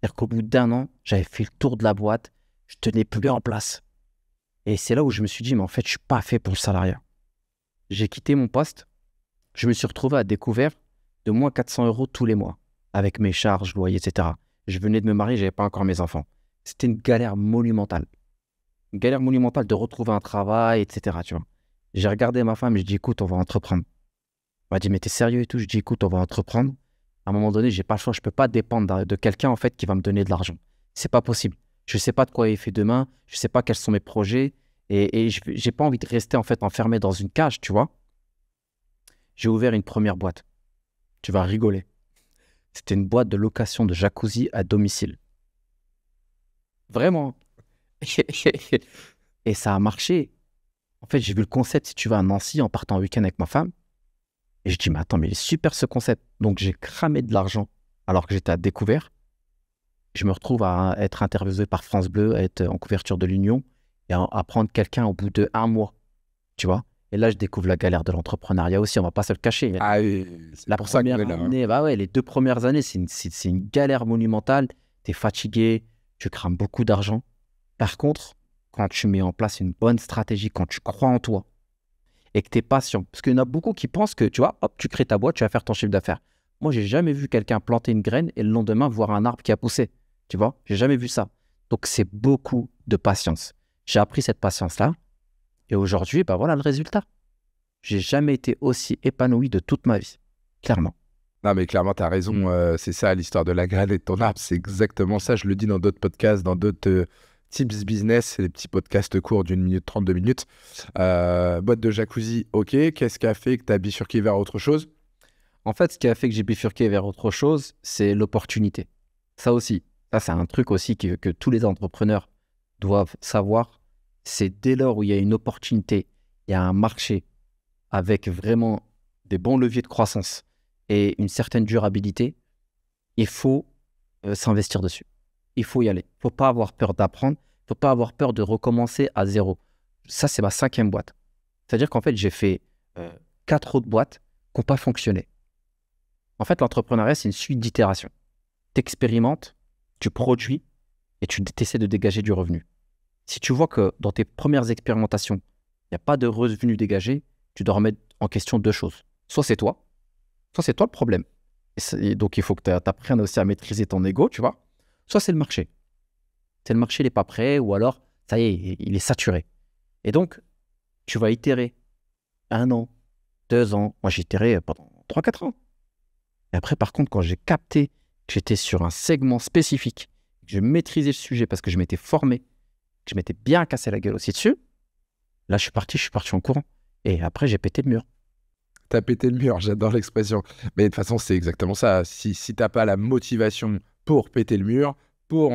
C'est-à-dire qu'au bout d'un an, j'avais fait le tour de la boîte, je tenais plus en place. Et c'est là où je me suis dit, mais en fait, je ne suis pas fait pour le salariat. J'ai quitté mon poste, je me suis retrouvé à découvert de moins 400 € tous les mois, avec mes charges, loyer, etc. Je venais de me marier, je n'avais pas encore mes enfants. C'était une galère monumentale. Une galère monumentale de retrouver un travail, etc. Tu vois. J'ai regardé ma femme et je dis, écoute, on va entreprendre. Elle m'a dit, mais t'es sérieux et tout? Je dis, écoute, on va entreprendre. À un moment donné, j'ai pas le choix. Je peux pas dépendre de quelqu'un en fait qui va me donner de l'argent. C'est pas possible. Je sais pas de quoi il fait demain. Je sais pas quels sont mes projets. Et j'ai pas envie de rester en fait enfermé dans une cage, tu vois. J'ai ouvert une première boîte. Tu vas rigoler. C'était une boîte de location de jacuzzi à domicile. Vraiment. Et ça a marché. En fait, j'ai vu le concept, si tu vas à Nancy en partant en week-end avec ma femme. Et je dis, mais attends, mais il est super ce concept. Donc, j'ai cramé de l'argent alors que j'étais à découvert. Je me retrouve à être interviewé par France Bleu, à être en couverture de l'Union et à prendre quelqu'un au bout de 1 mois, tu vois. Et là, je découvre la galère de l'entrepreneuriat aussi, on va pas se le cacher. Ah oui, c'est La pour ça qu'on première est là. année, bah ouais, les 2 premières années, c'est une galère monumentale. Tu es fatigué, tu crames beaucoup d'argent. Par contre, quand tu mets en place une bonne stratégie, quand tu crois en toi, et que tu es patient. Parce qu'il y en a beaucoup qui pensent que, tu vois, hop, tu crées ta boîte, tu vas faire ton chiffre d'affaires. Moi, j'ai jamais vu quelqu'un planter une graine et le lendemain voir un arbre qui a poussé. Tu vois, j'ai jamais vu ça. Donc, c'est beaucoup de patience. J'ai appris cette patience-là et aujourd'hui, bah voilà le résultat. J'ai jamais été aussi épanoui de toute ma vie, clairement. Non, mais clairement, tu as raison. C'est ça l'histoire de la graine et de ton arbre. C'est exactement ça. Je le dis dans d'autres podcasts, dans d'autres tips business. C'est des petits podcasts courts d'1 minute 30, 2 minutes. Boîte de jacuzzi, ok. Qu'est-ce qui a fait que tu as bifurqué vers autre chose? En fait, ce qui a fait que j'ai bifurqué vers autre chose, c'est l'opportunité. Ça aussi, ça c'est un truc aussi que tous les entrepreneurs doivent savoir. C'est dès lors où il y a une opportunité, il y a un marché avec vraiment des bons leviers de croissance et une certaine durabilité, il faut s'investir dessus. Il faut y aller. Il ne faut pas avoir peur d'apprendre. Il ne faut pas avoir peur de recommencer à zéro. Ça, c'est ma 5e boîte. C'est-à-dire qu'en fait, j'ai fait 4 autres boîtes qui n'ont pas fonctionné. En fait, l'entrepreneuriat, c'est une suite d'itérations. Tu expérimentes, tu produis et tu essaies de dégager du revenu. Si tu vois que dans tes premières expérimentations, il n'y a pas de revenu dégagé, tu dois remettre en question 2 choses. Soit c'est toi le problème. Et donc, il faut que tu apprennes aussi à maîtriser ton ego, tu vois. Soit c'est le marché. C'est le marché, il n'est pas prêt, ou alors, ça y est, il est saturé. Et donc, tu vas itérer 1 an, 2 ans. Moi, j'ai itéré pendant 3-4 ans. Et après, par contre, quand j'ai capté que j'étais sur un segment spécifique, que je maîtrisais le sujet parce que je m'étais formé, que je m'étais bien cassé la gueule aussi dessus, là, je suis parti en courant. Et après, j'ai pété le mur. T'as pété le mur, j'adore l'expression. Mais de toute façon, c'est exactement ça. Si t'as pas la motivation pour péter le mur, pour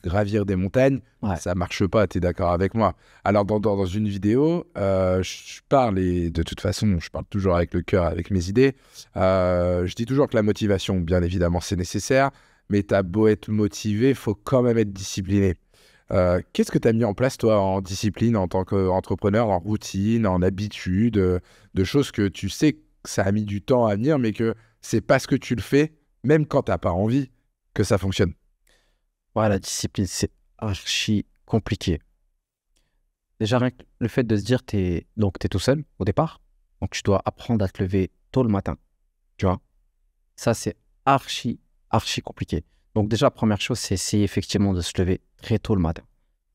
gravir des montagnes, Ouais. ça marche pas, t'es d'accord avec moi. Alors, dans une vidéo, je parle, et de toute façon, je parle toujours avec le cœur, avec mes idées. Je dis toujours que la motivation, bien évidemment, c'est nécessaire, mais t'as beau être motivé, faut quand même être discipliné. Qu'est-ce que tu as mis en place, toi, en discipline, en tant qu'entrepreneur, en routine, en habitude, de choses que tu sais que ça a mis du temps à venir, mais que c'est parce que tu le fais, même quand tu n'as pas envie, que ça fonctionne? Ouais, la discipline, c'est archi compliqué. Déjà, rien que le fait de se dire, t'es tout seul au départ, donc tu dois apprendre à te lever tôt le matin, tu vois. Ça, c'est archi compliqué. Donc déjà, première chose, c'est essayer effectivement de se lever très tôt le matin.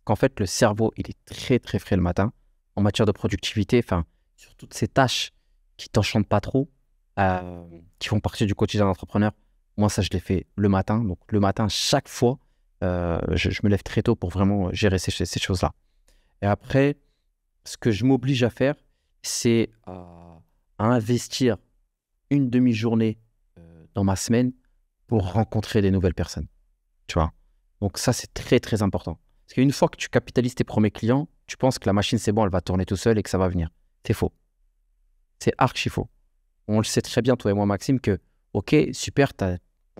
Qu'en fait, le cerveau, il est très, très frais le matin. En matière de productivité, enfin, sur toutes ces tâches qui t'enchantent pas trop, qui font partie du quotidien d'entrepreneur, moi, ça, je l'ai fait le matin. Donc le matin, chaque fois, je me lève très tôt pour vraiment gérer ces choses-là. Et après, ce que je m'oblige à faire, c'est à investir une demi-journée dans ma semaine pour rencontrer des nouvelles personnes, tu vois. Donc ça, c'est très, très important. Parce qu'une fois que tu capitalises tes premiers clients, tu penses que la machine, c'est bon, elle va tourner tout seul et que ça va venir. C'est faux. C'est archi faux. On le sait très bien, toi et moi, Maxime, que, ok, super,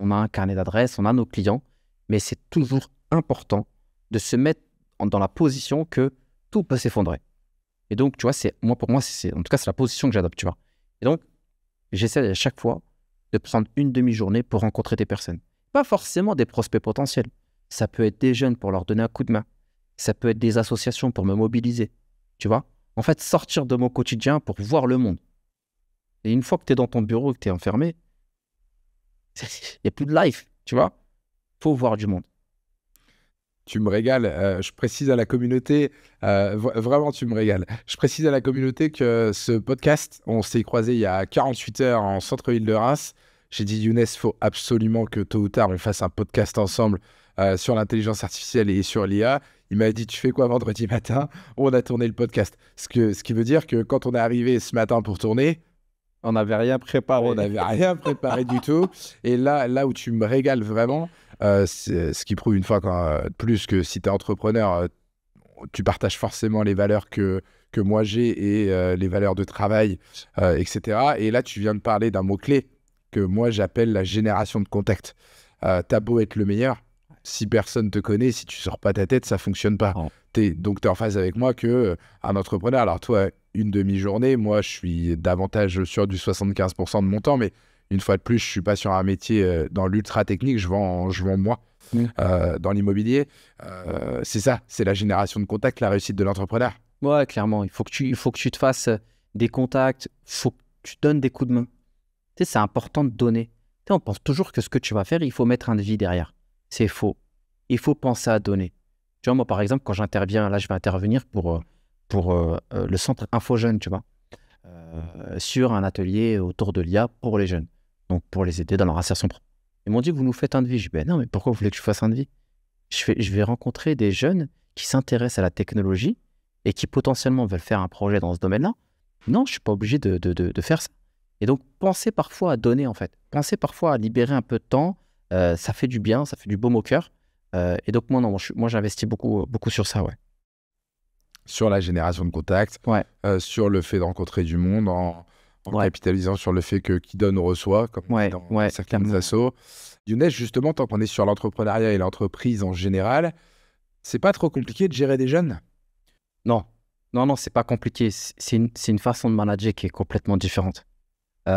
on a un carnet d'adresses, on a nos clients, mais c'est toujours important de se mettre dans la position que tout peut s'effondrer. Et donc, tu vois, pour moi, en tout cas, c'est la position que j'adopte, tu vois. Et donc, j'essaie à chaque fois de prendre une demi-journée pour rencontrer des personnes. Pas forcément des prospects potentiels. Ça peut être des jeunes pour leur donner un coup de main. Ça peut être des associations pour me mobiliser. Tu vois? En fait, sortir de mon quotidien pour voir le monde. Et une fois que tu es dans ton bureau et que tu es enfermé, il n'y a plus de life, tu vois? Faut voir du monde. Tu me régales. Je précise à la communauté, vraiment, tu me régales. Je précise à la communauté que ce podcast, on s'est croisé il y a 48 heures en centre-ville de Reims. J'ai dit, Younes, il faut absolument que tôt ou tard, on fasse un podcast ensemble sur l'intelligence artificielle et sur l'IA. Il m'a dit, tu fais quoi vendredi matin? On a tourné le podcast. Ce qui veut dire que quand on est arrivé ce matin pour tourner, On n'avait rien préparé. on n'avait rien préparé du tout. Et là où tu me régales vraiment, c'est ce qui prouve une fois de plus que si tu es entrepreneur, tu partages forcément les valeurs que moi j'ai et les valeurs de travail, etc. Et là, tu viens de parler d'un mot-clé que moi j'appelle la génération de contact. T'as beau être le meilleur, si personne te connaît, si tu sors pas ta tête, ça fonctionne pas. Oh. Donc, tu es en phase avec moi que un entrepreneur, alors toi, une demi-journée, moi, je suis davantage sur du 75% de mon temps, mais une fois de plus, je suis pas sur un métier dans l'ultra technique, je vends moi dans l'immobilier. C'est ça, c'est la génération de contact, la réussite de l'entrepreneur. Ouais, clairement. Il faut que tu te fasses des contacts. Il faut que tu donnes des coups de main. Tu sais, c'est important de donner. Tu sais, on pense toujours que ce que tu vas faire, il faut mettre un devis derrière. C'est faux. Il faut penser à donner. Tu vois, moi, par exemple, quand j'interviens, là, je vais intervenir pour le centre InfoJeunes, tu vois, sur un atelier autour de l'IA pour les jeunes. Donc, pour les aider dans leur insertion pro. Ils m'ont dit, vous nous faites un devis. Je dis, ben non, mais pourquoi vous voulez que je fasse un devis? Je vais rencontrer des jeunes qui s'intéressent à la technologie et qui potentiellement veulent faire un projet dans ce domaine-là. Non, je ne suis pas obligé de faire ça. Et donc, pensez parfois à donner, en fait. Pensez parfois à libérer un peu de temps. Ça fait du bien, ça fait du baume au cœur. Et donc, moi j'investis beaucoup sur ça, ouais. Sur la génération de contacts, Ouais. sur le fait de rencontrer du monde, en Ouais. capitalisant sur le fait que qui donne reçoit, comme on dit dans certaines clairement. assos. Younes, justement, tant qu'on est sur l'entrepreneuriat et l'entreprise en général, c'est pas trop compliqué de gérer des jeunes? Non, c'est pas compliqué. C'est une façon de manager qui est complètement différente. Il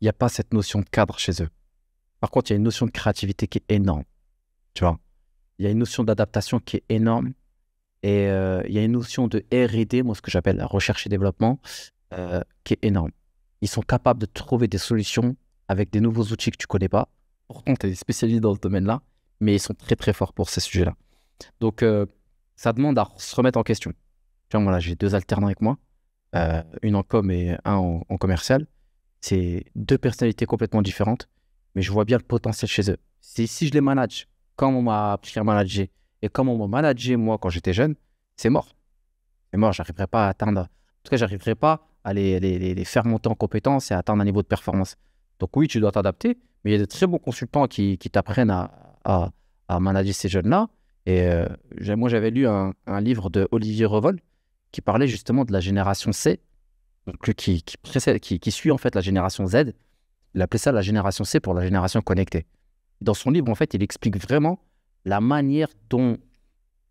n'y a pas cette notion de cadre chez eux. Par contre, il y a une notion de créativité qui est énorme. Tu vois, il y a une notion d'adaptation qui est énorme. Et il y a une notion de R&D, moi ce que j'appelle la recherche et développement, qui est énorme. Ils sont capables de trouver des solutions avec des nouveaux outils que tu connais pas. Pourtant, tu es spécialisé dans ce domaine-là, mais ils sont très très forts pour ces sujets-là. Donc, ça demande à se remettre en question. Tu vois, moi là, j'ai 2 alternants avec moi, une en com et un en commercial. C'est 2 personnalités complètement différentes, mais je vois bien le potentiel chez eux. Si je les manage comme on m'a appris à manager et comme on m'a managé moi quand j'étais jeune, c'est mort. C'est mort, j'arriverai pas à atteindre. En tout cas, j'arriverai pas à les faire monter en compétences et à atteindre un niveau de performance. Donc oui, tu dois t'adapter, mais il y a de très bons consultants qui t'apprennent à manager ces jeunes-là. Et moi, j'avais lu un livre de Olivier Revol qui parlait justement de la génération C, donc qui suit en fait la génération Z. Il appelait ça la génération C pour la génération connectée. Dans son livre, en fait, il explique vraiment la manière dont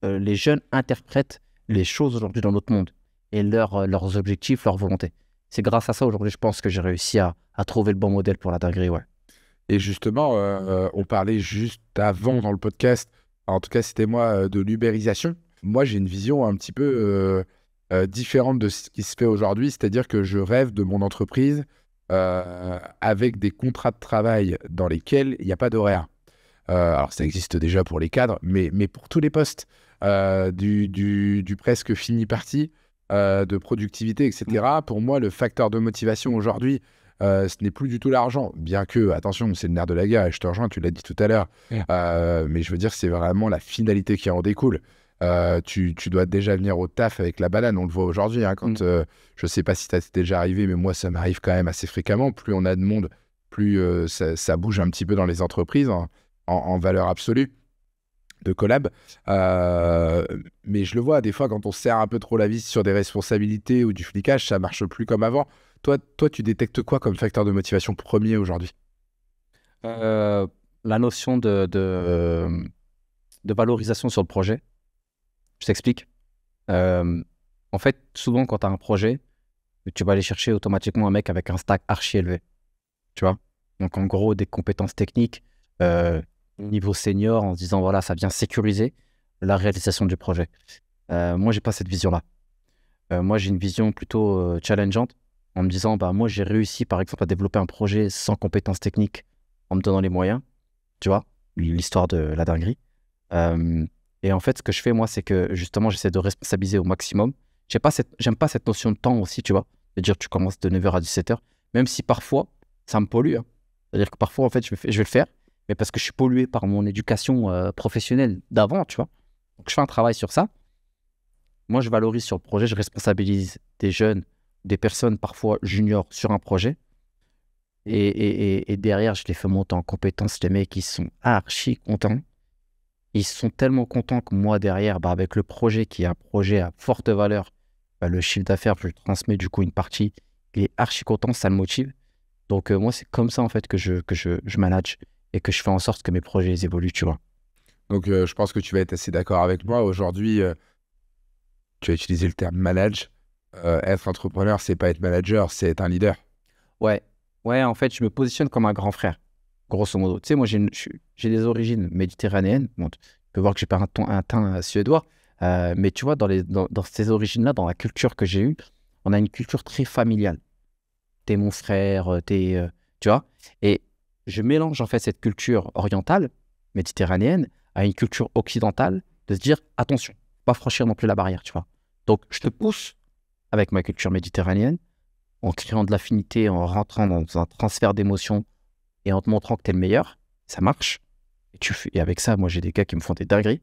les jeunes interprètent les choses aujourd'hui dans notre monde et leurs objectifs, leurs volontés. C'est grâce à ça aujourd'hui, je pense que j'ai réussi à trouver le bon modèle pour la dinguerie, ouais. Et justement, on parlait juste avant dans le podcast, en tout cas c'était moi, de l'ubérisation. Moi j'ai une vision un petit peu différente de ce qui se fait aujourd'hui, c'est-à-dire que je rêve de mon entreprise avec des contrats de travail dans lesquels il n'y a pas d'horaire. Alors ça existe déjà pour les cadres, mais pour tous les postes, du presque fini parti, de productivité, etc. Pour moi, le facteur de motivation aujourd'hui, ce n'est plus du tout l'argent, bien que, attention, c'est le nerf de la guerre, et je te rejoins, tu l'as dit tout à l'heure, mais je veux dire, c'est vraiment la finalité qui en découle. Tu dois déjà venir au taf avec la banane, on le voit aujourd'hui, hein, quand, je sais pas si ça t'est déjà arrivé, mais moi, ça m'arrive quand même assez fréquemment. Plus on a de monde, plus ça bouge un petit peu dans les entreprises, en valeur absolue de collab. Mais je le vois, des fois, quand on serre un peu trop la vis sur des responsabilités ou du flicage, ça marche plus comme avant. Toi, tu détectes quoi comme facteur de motivation premier aujourd'hui? la notion de valorisation sur le projet. Je t'explique. En fait, souvent, quand tu as un projet, tu vas aller chercher automatiquement un mec avec un stack archi élevé. Tu vois? Donc, en gros, des compétences techniques, niveau senior, en se disant, voilà, ça vient sécuriser la réalisation du projet. Moi, j'ai pas cette vision-là. Moi, j'ai une vision plutôt challengeante, en me disant, bah, moi, j'ai réussi, par exemple, à développer un projet sans compétences techniques, en me donnant les moyens, tu vois, l'histoire de la dinguerie. Et en fait, ce que je fais, moi, c'est que justement, j'essaie de responsabiliser au maximum. J'aime pas cette notion de temps aussi, tu vois, de dire tu commences de 9h à 17h, même si parfois, ça me pollue, hein. C'est-à-dire que parfois, en fait, je vais le faire, mais parce que je suis pollué par mon éducation professionnelle d'avant, tu vois. Donc, je fais un travail sur ça. Moi, je valorise sur le projet, je responsabilise des jeunes, des personnes parfois juniors sur un projet. Et derrière, je les fais monter en compétences. Les mecs, ils sont archi contents. Ils sont tellement contents que moi, derrière, bah, avec le projet qui est un projet à forte valeur, bah, le chiffre d'affaires, je lui transmets du coup une partie. Il est archi content, ça le motive. Donc, moi, c'est comme ça, en fait, que je manage et que je fais en sorte que mes projets ils évoluent, tu vois. Donc, je pense que tu vas être assez d'accord avec moi. Aujourd'hui, tu as utilisé le terme manage. Être entrepreneur, c'est pas être manager, c'est être un leader. Ouais, ouais, en fait, je me positionne comme un grand frère, grosso modo. Tu sais, moi, j'ai des origines méditerranéennes. Bon, tu peux voir que j'ai pas un teint suédois. Mais tu vois, dans ces origines-là, dans la culture que j'ai eue, on a une culture très familiale. T'es mon frère, tu vois. Et je mélange en fait cette culture orientale, méditerranéenne, à une culture occidentale, de se dire, attention, pas franchir non plus la barrière, tu vois. Donc, je te pousse avec ma culture méditerranéenne, en créant de l'affinité, en rentrant dans un transfert d'émotions et en te montrant que tu es le meilleur, ça marche. Et avec ça, moi, j'ai des gars qui me font des dingueries.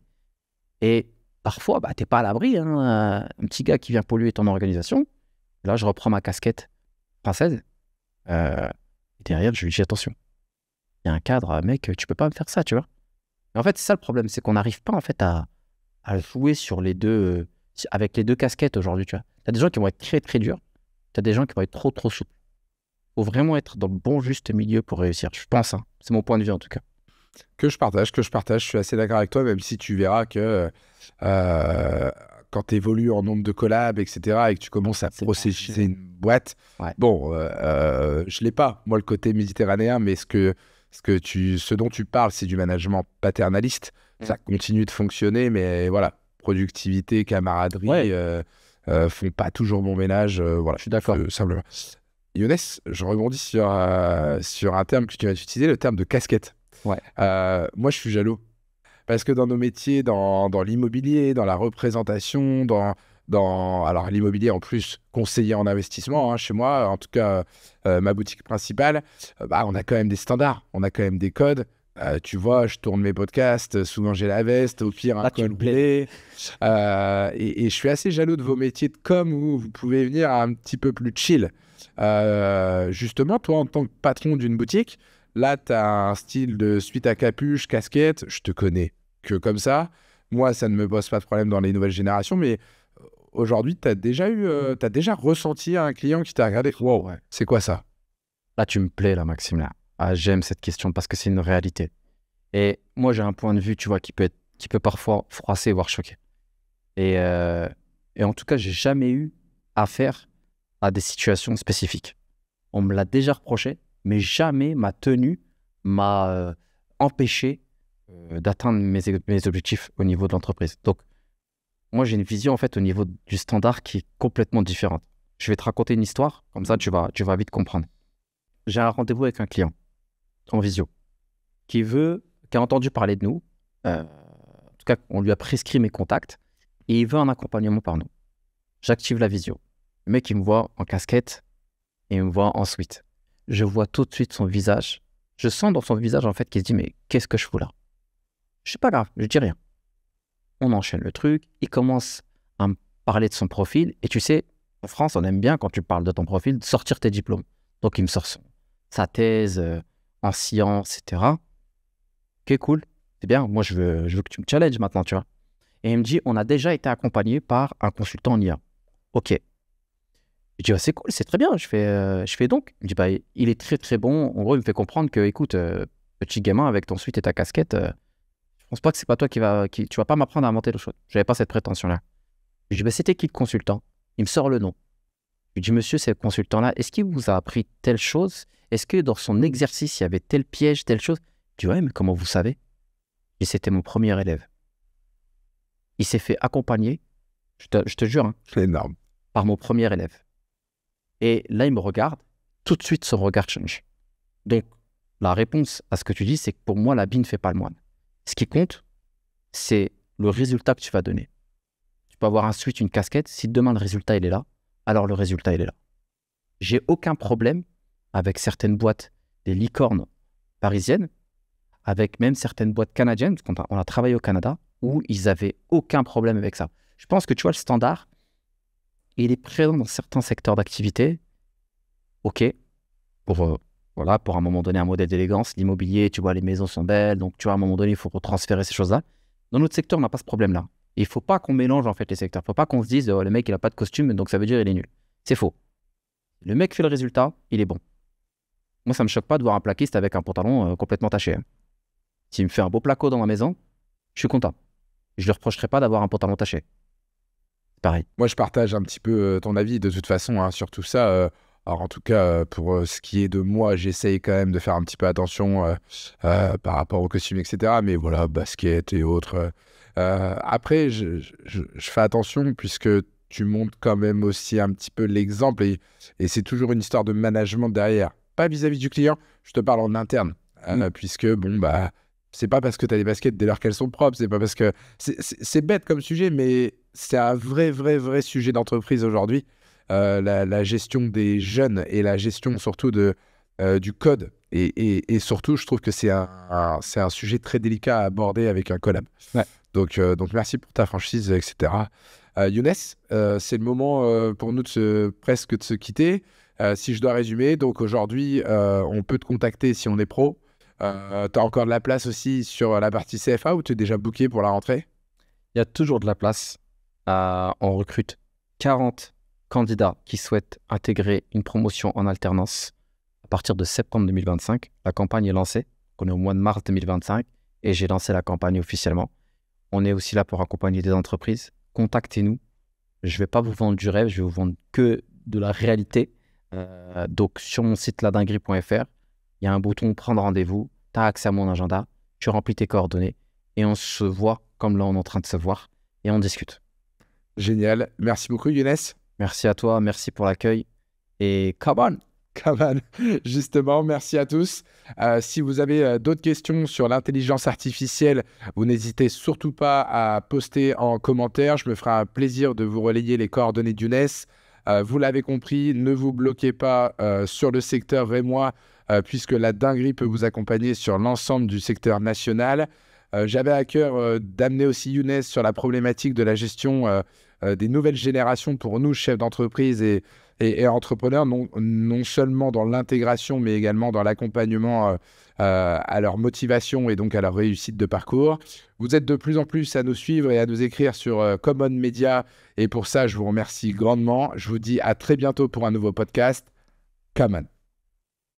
Et parfois, bah, tu n'es pas à l'abri, hein, un petit gars qui vient polluer ton organisation. Là, je reprends ma casquette française. Et derrière, je lui dis attention. Il y a un cadre, mec, tu peux pas me faire ça, tu vois. Et en fait, c'est ça le problème, c'est qu'on n'arrive pas en fait à jouer sur les deux, avec les deux casquettes aujourd'hui, tu vois. Tu as des gens qui vont être très, très durs. Tu as des gens qui vont être trop, trop souples. Faut vraiment être dans le bon juste milieu pour réussir, je pense, hein. C'est mon point de vue en tout cas. Que je partage. Je suis assez d'accord avec toi, même si tu verras que quand tu évolues en nombre de collabs, etc., et que tu commences à processiser une boîte, Ouais. bon, je l'ai pas, moi, le côté méditerranéen, mais ce dont tu parles, c'est du management paternaliste. Ça continue de fonctionner, mais voilà, productivité, camaraderie, Ouais. font pas toujours bon ménage. Voilà, Je suis d'accord. simplement. Younes, je rebondis sur un terme que tu as utilisé, le terme de casquette. Ouais. Moi, je suis jaloux. Parce que dans nos métiers, dans l'immobilier, dans la représentation, alors l'immobilier en plus, conseiller en investissement, hein, chez moi, en tout cas, ma boutique principale, bah, on a quand même des standards, on a quand même des codes. Tu vois, je tourne mes podcasts, souvent j'ai la veste, au pire un col blé. Et je suis assez jaloux de vos métiers de com où vous pouvez venir un petit peu plus chill. Justement, toi, en tant que patron d'une boutique, là, tu as un style de suite à capuche, casquette. Je te connais que comme ça. Moi, ça ne me pose pas de problème dans les nouvelles générations, mais aujourd'hui, tu as déjà ressenti un client qui t'a regardé. Wow, Ouais. c'est quoi ça? Là, tu me plais, là, Maxime, là. Ah, j'aime cette question parce que c'est une réalité. Et moi, j'ai un point de vue, tu vois, qui peut parfois froisser, voire choquer. Et, euh, et en tout cas, j'ai jamais eu affaire à des situations spécifiques. On me l'a déjà reproché, mais jamais ma tenue m'a empêché d'atteindre mes objectifs au niveau de l'entreprise. Donc, moi, j'ai une vision, en fait, au niveau du standard qui est complètement différente. Je vais te raconter une histoire, comme ça, tu vas vite comprendre. J'ai un rendez-vous avec un client en visio qui a entendu parler de nous. En tout cas, on lui a prescrit mes contacts et il veut un accompagnement par nous. J'active la visio. Le mec, il me voit en casquette et il me voit en suite. Je vois tout de suite son visage. Je sens dans son visage, en fait, qu'il se dit, mais qu'est-ce que je fous là? Je sais pas grave, je dis rien. On enchaîne le truc. Il commence à me parler de son profil. Et tu sais, en France, on aime bien, quand tu parles de ton profil, sortir tes diplômes. Donc, il me sort sa thèse en sciences, etc. Ok, cool. C'est bien. Moi, je veux que tu me challenges maintenant, tu vois. Et il me dit, on a déjà été accompagné par un consultant en IA. Ok. Je dis, ah, c'est cool, c'est très bien. Je fais donc. Il me dit, bah, il est très, très bon. En gros, il me fait comprendre que, écoute, Petit gamin avec ton suite et ta casquette, je pense pas que c'est pas toi tu vas pas m'apprendre à inventer le choses. J'avais pas cette prétention-là. Je dis, bah, c'était qui le consultant? Il me sort le nom. Je lui dis, monsieur, c'est le consultant-là. Est-ce qu'il vous a appris telle chose? Est-ce que dans son exercice, il y avait tel piège, telle chose? Je dis, ouais, mais comment vous savez? Et c'était mon premier élève. Il s'est fait accompagner, je te jure, hein, C'est énorme. par mon premier élève. Et là, il me regarde. Tout de suite, son regard change. Donc, la réponse à ce que tu dis, c'est que pour moi, l'habit ne fait pas le moine. Ce qui compte, c'est le résultat que tu vas donner. Tu peux avoir un switch, une casquette. Si demain, le résultat, il est là, alors le résultat, il est là. J'ai aucun problème avec certaines boîtes, des licornes parisiennes, avec même certaines boîtes canadiennes, parce qu'on a travaillé au Canada, où ils n'avaient aucun problème avec ça. Je pense que tu vois, le standard, il est présent dans certains secteurs d'activité. OK, voilà, pour à un moment donné un modèle d'élégance, l'immobilier, tu vois, les maisons sont belles, donc tu vois, à un moment donné, il faut retransférer ces choses-là. Dans notre secteur, on n'a pas ce problème-là. Il ne faut pas qu'on mélange en fait les secteurs. Il ne faut pas qu'on se dise, le mec, il n'a pas de costume, donc ça veut dire il est nul. C'est faux. Le mec fait le résultat, il est bon. Moi, ça ne me choque pas de voir un plaquiste avec un pantalon complètement taché, hein. S'il me fait un beau placo dans ma maison, je suis content. Je ne lui reprocherai pas d'avoir un pantalon taché. C'est pareil. Moi, je partage un petit peu ton avis de toute façon hein, sur tout ça. Alors, en tout cas, pour ce qui est de moi, j'essaye quand même de faire un petit peu attention par rapport aux costumes, etc. Mais voilà, basket et autres. Après, je fais attention puisque tu montres quand même aussi un petit peu l'exemple et c'est toujours une histoire de management derrière. Pas vis-à-vis du client, je te parle en interne. Puisque, bon, bah, c'est pas parce que tu as des baskets dès lors qu'elles sont propres, c'est pas parce que. C'est bête comme sujet, mais c'est un vrai sujet d'entreprise aujourd'hui. La gestion des jeunes et la gestion surtout du code. Et surtout, je trouve que c'est un sujet très délicat à aborder avec un collab. Ouais. Donc, merci pour ta franchise, etc. Younes, c'est le moment pour nous presque de se quitter. Si je dois résumer, donc aujourd'hui, on peut te contacter si on est pro. Tu as encore de la place aussi sur la partie CFA ou tu es déjà booké pour la rentrée? Il y a toujours de la place. On recrute 40 candidats qui souhaitent intégrer une promotion en alternance à partir de septembre 2025. La campagne est lancée. On est au mois de mars 2025 et j'ai lancé la campagne officiellement. On est aussi là pour accompagner des entreprises. Contactez-nous. Je ne vais pas vous vendre du rêve, je vais vous vendre que de la réalité. Donc, sur mon site ladinguerie.fr, il y a un bouton prendre rendez-vous. Tu as accès à mon agenda. Tu remplis tes coordonnées et on se voit comme là on est en train de se voir et on discute. Génial. Merci beaucoup, Younes. Merci à toi, merci pour l'accueil et come on! Come on. Justement, merci à tous. Si vous avez d'autres questions sur l'intelligence artificielle, vous n'hésitez surtout pas à poster en commentaire. Je me ferai un plaisir de vous relayer les coordonnées d'Younes. Vous l'avez compris, ne vous bloquez pas sur le secteur rémois, puisque la dinguerie peut vous accompagner sur l'ensemble du secteur national. J'avais à cœur d'amener aussi Younes sur la problématique de la gestion des nouvelles générations pour nous, chefs d'entreprise et entrepreneurs, non seulement dans l'intégration, mais également dans l'accompagnement à leur motivation et donc à leur réussite de parcours. Vous êtes de plus en plus à nous suivre et à nous écrire sur Common Media. Et pour ça, je vous remercie grandement. Je vous dis à très bientôt pour un nouveau podcast. Come on.